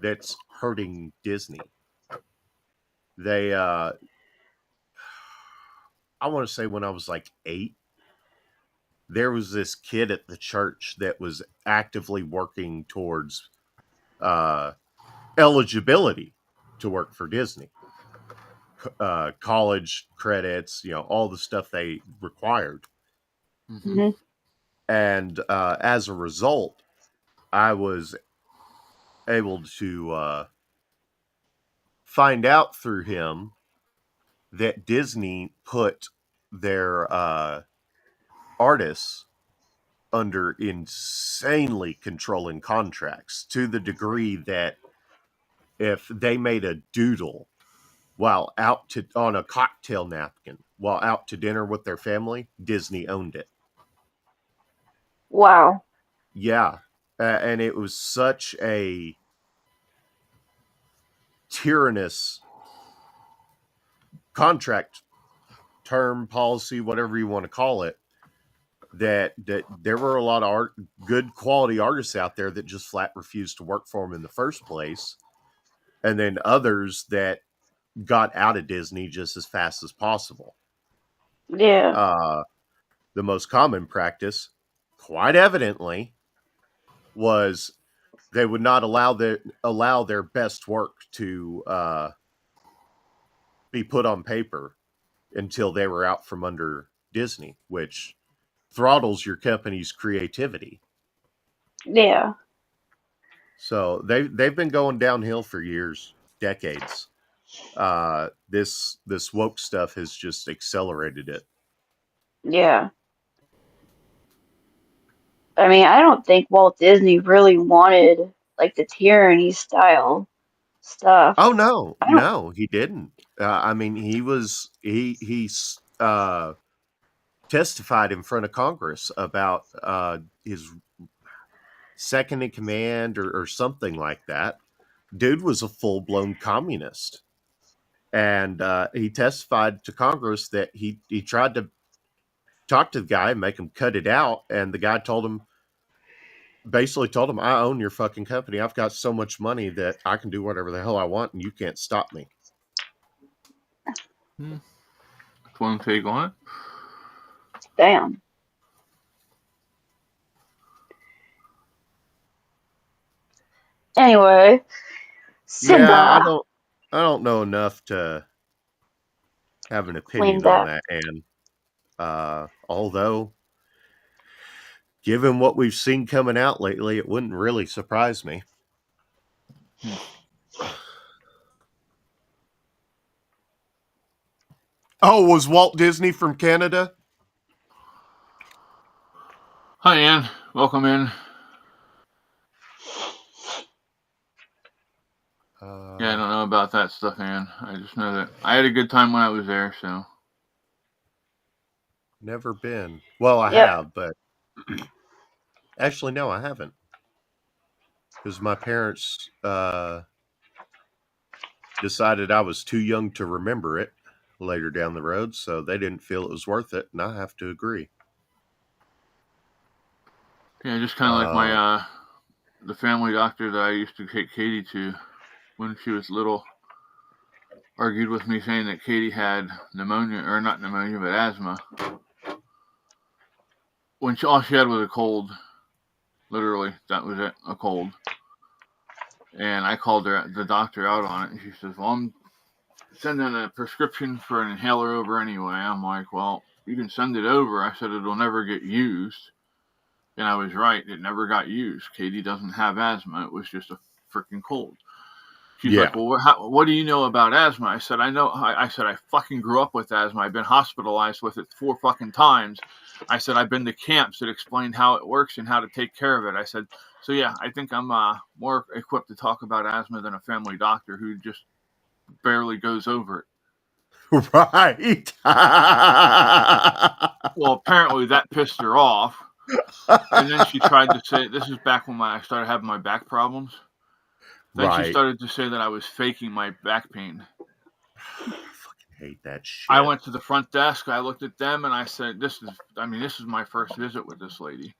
that's hurting Disney. They I want to say when I was like 8, there was this kid at the church that was actively working towards eligibility to work for Disney. College credits, all the stuff they required. Hmm. And as a result, I was able to find out through him that Disney put their artists under insanely controlling contracts, to the degree that if they made a doodle while out to on a cocktail napkin while out to dinner with their family, Disney owned it. Wow. Yeah. And it was such a tyrannous contract term, policy, whatever you want to call it, that there were a lot of good quality artists out there that just flat refused to work for them in the first place. And then others that got out of Disney just as fast as possible. Yeah. The most common practice, quite evidently, was they would not allow their best work to be put on paper until they were out from under Disney, which throttles your company's creativity. Yeah. So they've been going downhill for years, decades. This woke stuff has just accelerated it. Yeah. I mean, I don't think Walt Disney really wanted like the tyranny style stuff. Oh no, I don't. no, he didn't. I mean, he testified in front of Congress about his second in command or something like that. Dude was a full blown communist, and he testified to Congress that he tried to talk to the guy and make him cut it out, and the guy basically told him, I own your fucking company. I've got so much money that I can do whatever the hell I want, and you can't stop me. That's one take on it. Damn. Anyway, Simba. Yeah, I don't know enough to have an opinion on that, and although given what we've seen coming out lately, it wouldn't really surprise me. Oh, was Walt Disney from Canada? Hi, Ann. Welcome in. Yeah, I don't know about that stuff, Ann. I just know that I had a good time when I was there, so. Never been. Well, I have, but actually, no, I haven't. Because my parents decided I was too young to remember it later down the road, so they didn't feel it was worth it, and I have to agree. Yeah, just kind of like my the family doctor that I used to take Katie to when she was little argued with me saying that Katie had pneumonia, or not pneumonia, but asthma. When all she had was a cold. Literally, that was it, a cold. And I called the doctor out on it, and she says, well, I'm sending a prescription for an inhaler over anyway. I'm like, well, you can send it over. I said, it'll never get used. And I was right. It never got used. Katie doesn't have asthma. It was just a freaking cold. She's like, well, what do you know about asthma? I said, I said, I fucking grew up with asthma. I've been hospitalized with it 4 fucking times. I said, I've been to camps that explain how it works and how to take care of it. I said, so yeah, I think I'm more equipped to talk about asthma than a family doctor who just barely goes over it. Right. Well, apparently that pissed her off. And then she tried to say, this is back when I started having my back problems. Then she started to say that I was faking my back pain. I fucking hate that shit. I went to the front desk. I looked at them and I said, this is my first visit with this lady.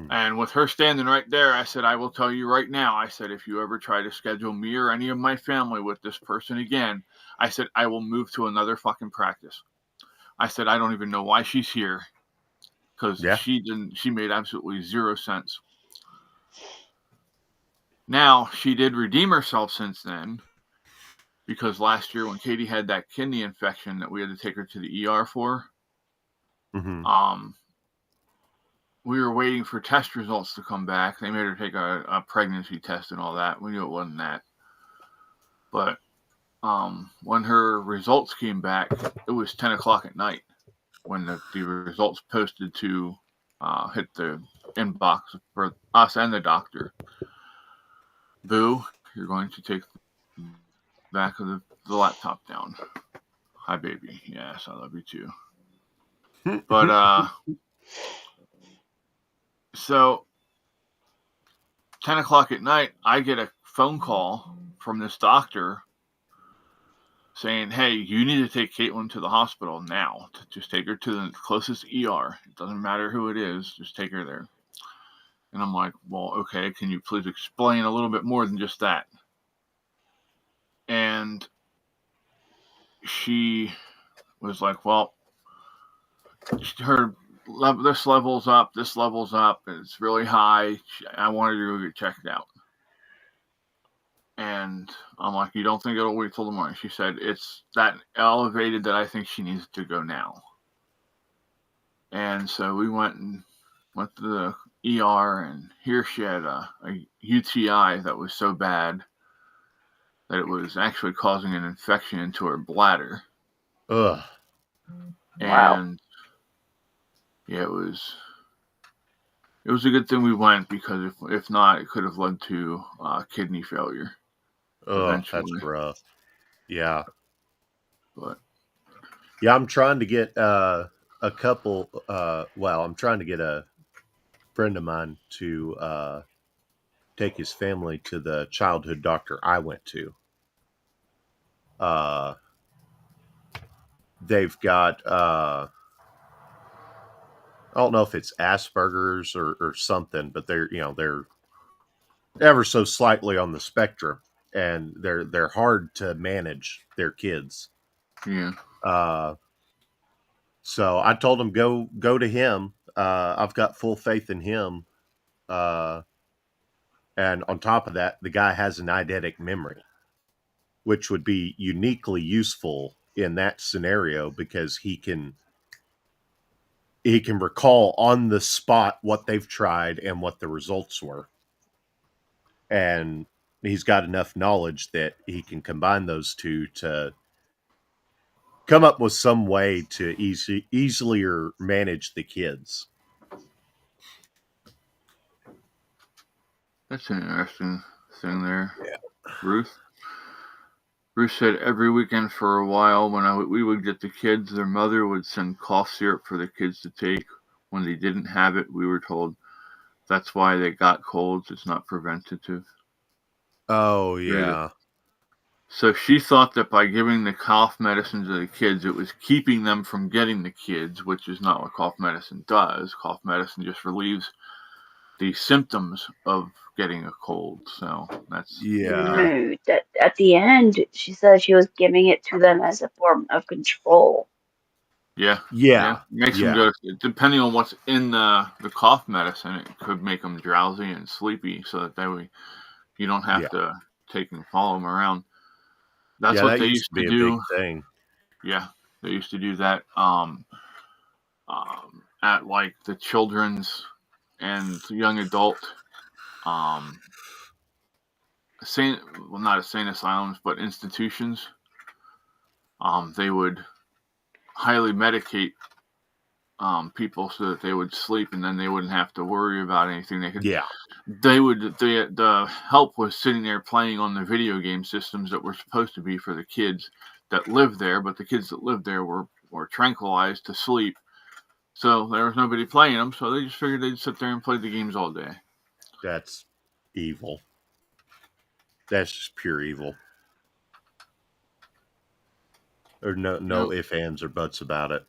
And with her standing right there, I said, I will tell you right now. I said, if you ever try to schedule me or any of my family with this person again, I said, I will move to another fucking practice. I said, I don't even know why she's here. Because she made absolutely zero sense. Now, she did redeem herself since then. Because last year when Katie had that kidney infection that we had to take her to the ER for, we were waiting for test results to come back. They made her take a pregnancy test and all that. We knew it wasn't that. But when her results came back, it was 10 o'clock at night when the results posted to hit the inbox for us and the doctor. Boo, you're going to take the back of the laptop down. Hi, baby. Yes, I love you too. But, so 10 o'clock at night, I get a phone call from this doctor saying, hey, you need to take Caitlin to the hospital now. Just take her to the closest ER. It doesn't matter who it is. Just take her there. And I'm like, well, okay, can you please explain a little bit more than just that? And she was like, well, this level's up, it's really high. I wanted her to go get checked out. And I'm like, you don't think it'll wait till the morning? She said, it's that elevated that I think she needs to go now. And so we went to the ER, and here she had a UTI that was so bad that it was actually causing an infection into her bladder. Ugh. Wow. And yeah, it was a good thing we went, because if not, it could have led to kidney failure. Oh, Eventually. that's rough. Yeah. But yeah, I'm trying to get a couple. I'm trying to get a friend of mine to take his family to the childhood doctor I went to. They've got I don't know if it's Asperger's or something, but they're ever so slightly on the spectrum, and they're hard to manage, their kids. yeah. So I told him go to him. I've got full faith in him. And on top of that, the guy has an eidetic memory, which would be uniquely useful in that scenario, because he can recall on the spot what they've tried and what the results were. And he's got enough knowledge that he can combine those two to come up with some way to easier manage the kids. That's an interesting thing there. Yeah. Ruth said every weekend for a while, when we would get the kids, their mother would send cough syrup for the kids to take. When they didn't have it, we were told that's why they got colds. It's not preventative. Oh, yeah. So she thought that by giving the cough medicine to the kids, it was keeping them from getting the kids, which is not what cough medicine does. Cough medicine just relieves the symptoms of getting a cold. So that's... Yeah. No, that at the end, she said she was giving it to them as a form of control. Yeah. Yeah. Makes them go, depending on what's in the cough medicine, it could make them drowsy and sleepy, so that you don't have to take and follow them around. That's what they used to be do. A big thing. Yeah, they used to do that at like the children's and young adult not insane asylums, but institutions. They would highly medicate people so that they would sleep, and then they wouldn't have to worry about anything. The help was sitting there playing on the video game systems that were supposed to be for the kids that lived there, but the kids that lived there were tranquilized to sleep. So there was nobody playing them, so they just figured they'd sit there and play the games all day. That's evil. That's just pure evil. There's no ifs, ands, or buts about it.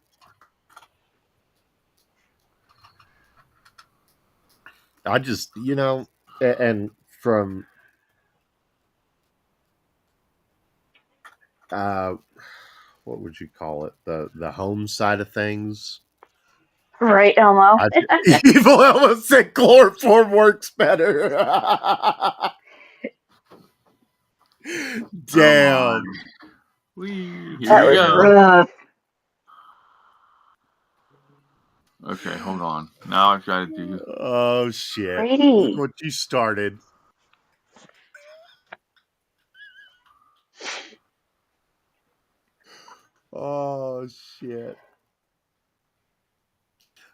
I just, and from what would you call it? The home side of things. Right, Elmo. Evil Elmo said chloroform works better. Damn. That was rough. Okay, hold on. Now I've got to do... Oh, shit. Brady. Look what you started. Oh shit.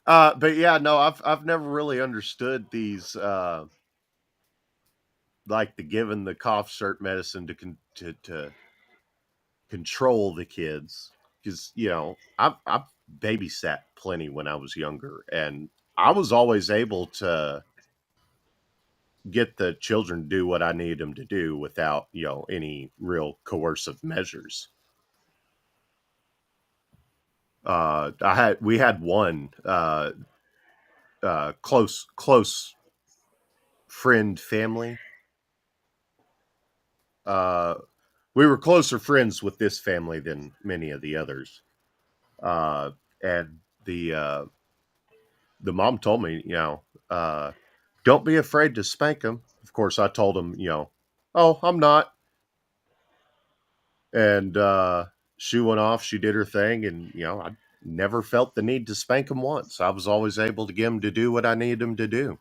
But yeah, no, I've never really understood these like the giving the cough syrup medicine to control the kids, because I've babysat plenty when I was younger, and I was always able to get the children to do what I needed them to do without any real coercive measures. We had one close friend family. We were closer friends with this family than many of the others. And the mom told me, don't be afraid to spank them. Of course, I told him, oh, I'm not. And she went off. She did her thing, and I never felt the need to spank him once. I was always able to get him to do what I needed him to do.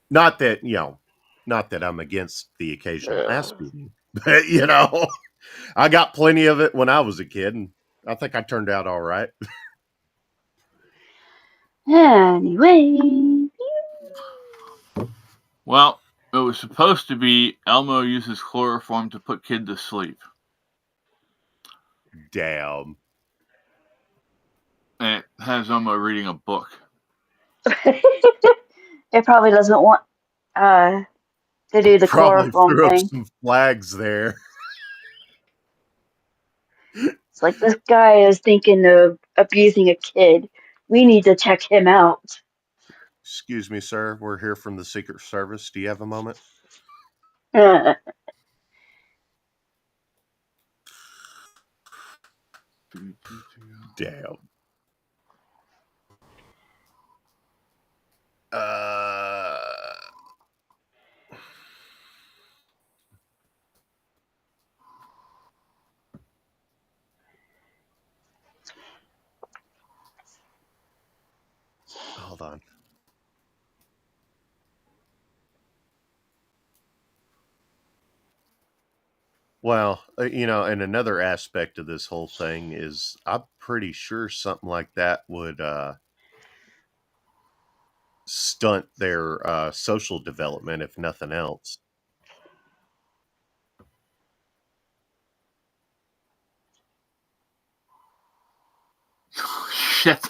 Not that I'm against the occasional ass beating, but I got plenty of it when I was a kid, and I think I turned out all right. Anyway. Well, it was supposed to be Elmo uses chloroform to put kid to sleep. Damn. And it has Elmo reading a book. It probably doesn't want to do the Probably chloroform threw up thing. some flags there. It's like, this guy is thinking of abusing a kid. We need to check him out. Excuse me, sir. We're here from the Secret Service. Do you have a moment? Damn. Hold on. Well, and another aspect of this whole thing is I'm pretty sure something like that would stunt their social development, if nothing else. Shit.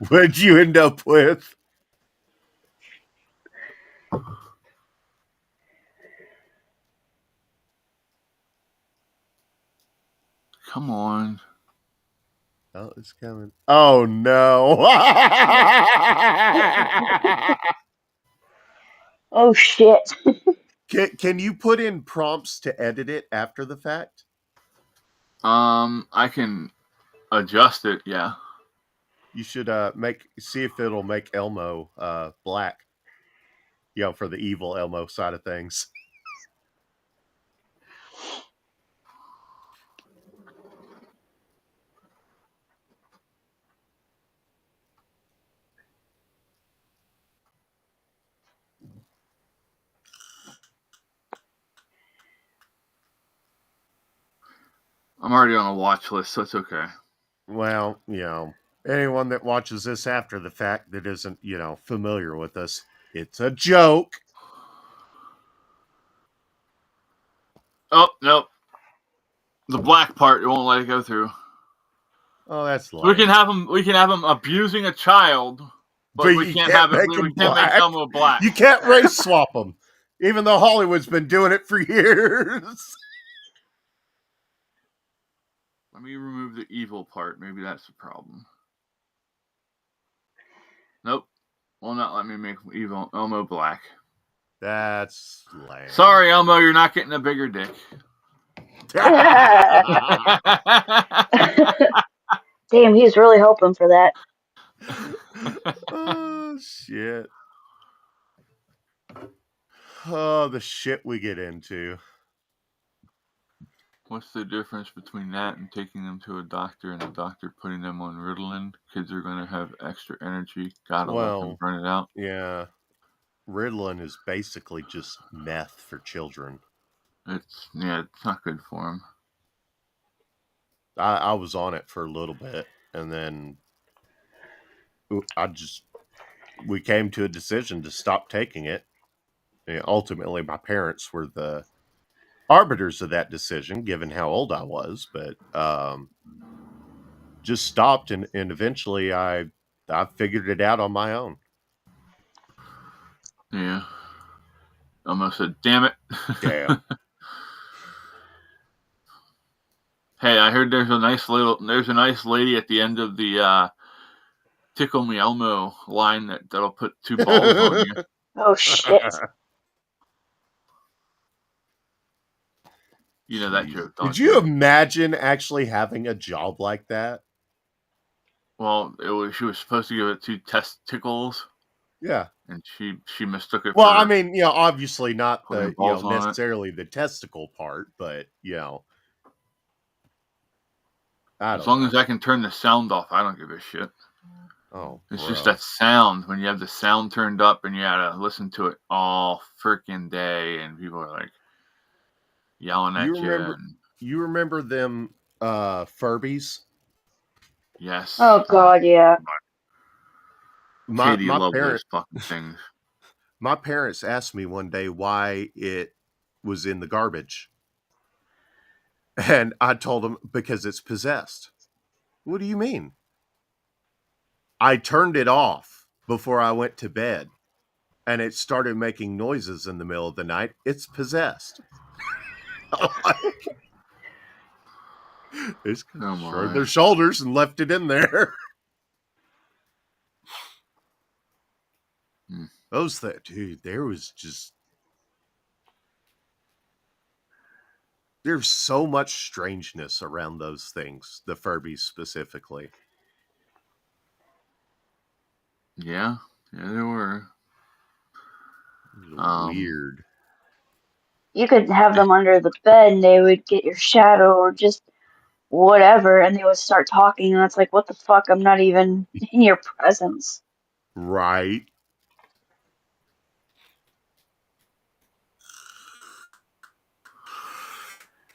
What'd you end up with? Come on. Oh, it's coming. Oh, no. Oh, shit. Can you put in prompts to edit it after the fact? I can adjust it, yeah. You should see if it'll make Elmo black. For the evil Elmo side of things. I'm already on a watch list, so it's okay. Well, anyone that watches this after the fact that isn't, familiar with us, it's a joke. Oh, nope. The black part, it won't let it go through. Oh, that's lame. We can have him abusing a child, but we can't make Elmo black. You can't race swap them, even though Hollywood's been doing it for years. Let me remove the evil part. Maybe that's the problem. Nope. Will not let me make evil Elmo black. That's lame. Sorry, Elmo, you're not getting a bigger dick. Damn, he's really hoping for that. Oh, shit. Oh, the shit we get into. What's the difference between that and taking them to a doctor and a doctor putting them on Ritalin? Kids are going to have extra energy. Gotta let them burn it out. Yeah. Ritalin is basically just meth for children. It's not good for them. I was on it for a little bit, and then we came to a decision to stop taking it. And ultimately, my parents were the arbiters of that decision, given how old I was. But just stopped, and eventually I figured it out on my own. Yeah. Almost said, damn it. Damn. Hey, I heard there's a nice lady at the end of the Tickle Me Elmo line that'll put 2 balls on you. Oh shit. You know that joke, don't Could you imagine actually having a job like that? Well, she was supposed to give it 2 testicles, Yeah. and she mistook it Well, for I mean, obviously not putting the, balls on it. necessarily the testicle part, but, As long as I can turn the sound off, I don't give a shit. Oh, It's just that sound. When you have the sound turned up and you gotta listen to it all freaking day, and people are like yelling at you. You remember them Furbies? Yes. Oh god, yeah. Katie My loved those parents fucking things. My parents asked me one day why it was in the garbage. And I told them because it's possessed. What do you mean? I turned it off before I went to bed, and it started making noises in the middle of the night. It's possessed. They shrugged their shoulders and left it in there. Those things, dude, there's so much strangeness around those things, the Furbies specifically. Yeah, they were. Weird. You could have them under the bed and they would get your shadow or just whatever, and they would start talking, and it's like, what the fuck? I'm not even in your presence. Right.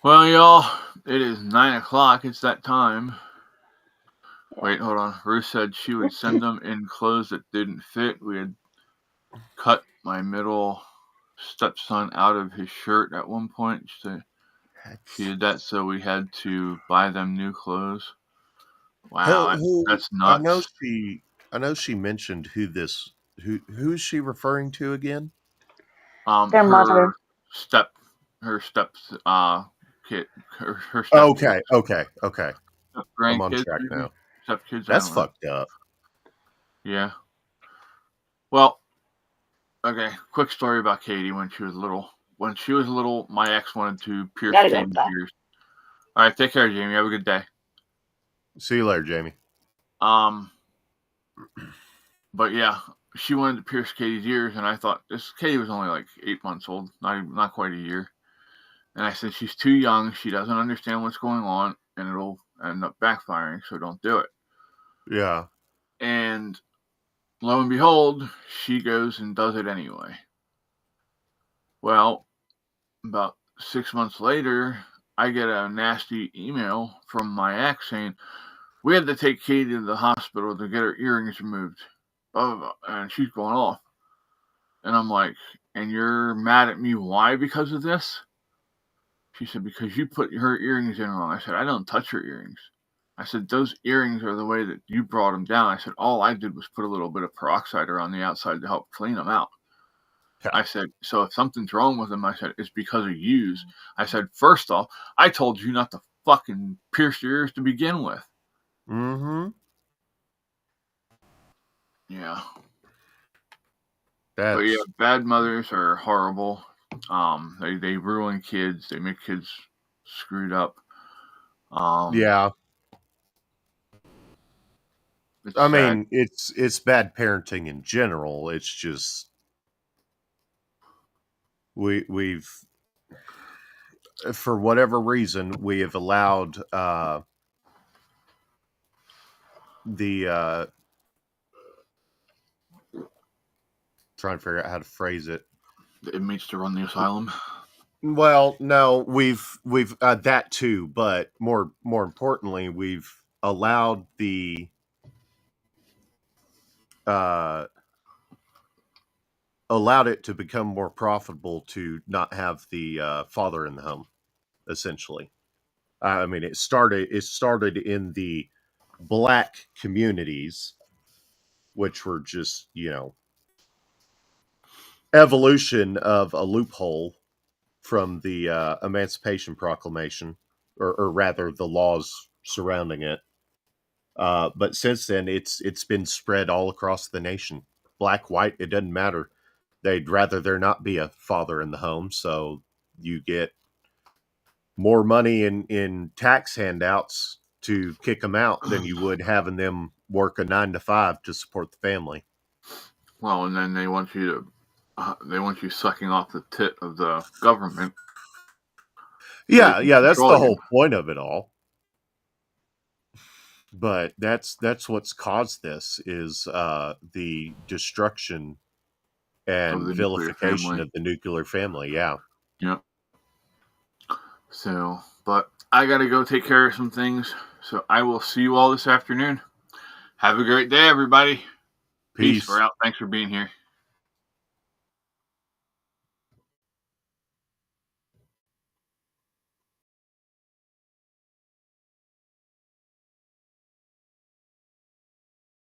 Well, y'all, it is 9:00. It's that time. Wait, hold on. Ruth said she would send them in clothes that didn't fit. We had cut my middle stepson out of his shirt at one point. She did that, so we had to buy them new clothes. Wow, that's nuts. I know she mentioned who's she referring to again? Their mother. Her step kid, her step Okay. I'm on grandkids, track now. Stepkids. That's fucked up. Yeah. Well, okay. Quick story about Katie when she was little. When she was little, my ex wanted to pierce Katie's ears. All right, take care, Jamie. Have a good day. See you later, Jamie. But yeah, she wanted to pierce Katie's ears, and I thought Katie was only like 8 months old, not quite a year. And I said, she's too young. She doesn't understand what's going on, and it'll end up backfiring, so don't do it. Yeah. And lo and behold, she goes and does it anyway. Well, about 6 months later, I get a nasty email from my ex saying, we had to take Katie to the hospital to get her earrings removed. Blah, blah, blah. And she's going off. And I'm like, and you're mad at me? Why? Because of this? She said, because you put her earrings in wrong. I said, I don't touch her earrings. I said, those earrings are the way that you brought them down. I said, all I did was put a little bit of peroxide around the outside to help clean them out. Yeah. I said, so if something's wrong with them, I said, it's because of yous. I said, first off, I told you not to fucking pierce your ears to begin with. Mm-hmm. Yeah. But yeah, bad mothers are horrible. They ruin kids. They make kids screwed up. Yeah. I mean, it's bad parenting in general. It's just we've for whatever reason we have allowed the trying to figure out how to phrase it. The inmates to run the asylum. Well, no, we've that too, but more importantly, we've allowed the allowed it to become more profitable to not have the father in the home. Essentially, I mean, it started in the black communities, which were just evolution of a loophole from the Emancipation Proclamation, or rather the laws surrounding it. But since then, it's been spread all across the nation. Black, white, it doesn't matter. They'd rather there not be a father in the home, so you get more money in tax handouts to kick them out than you would having them work a 9 to 5 to support the family. Well, and then they want you sucking off the tit of the government. Yeah, that's the whole point of it all. But that's what's caused this is the destruction and vilification of the nuclear family. Yeah. Yep. So, but I got to go take care of some things. So I will see you all this afternoon. Have a great day, everybody. Peace. We're out. Thanks for being here.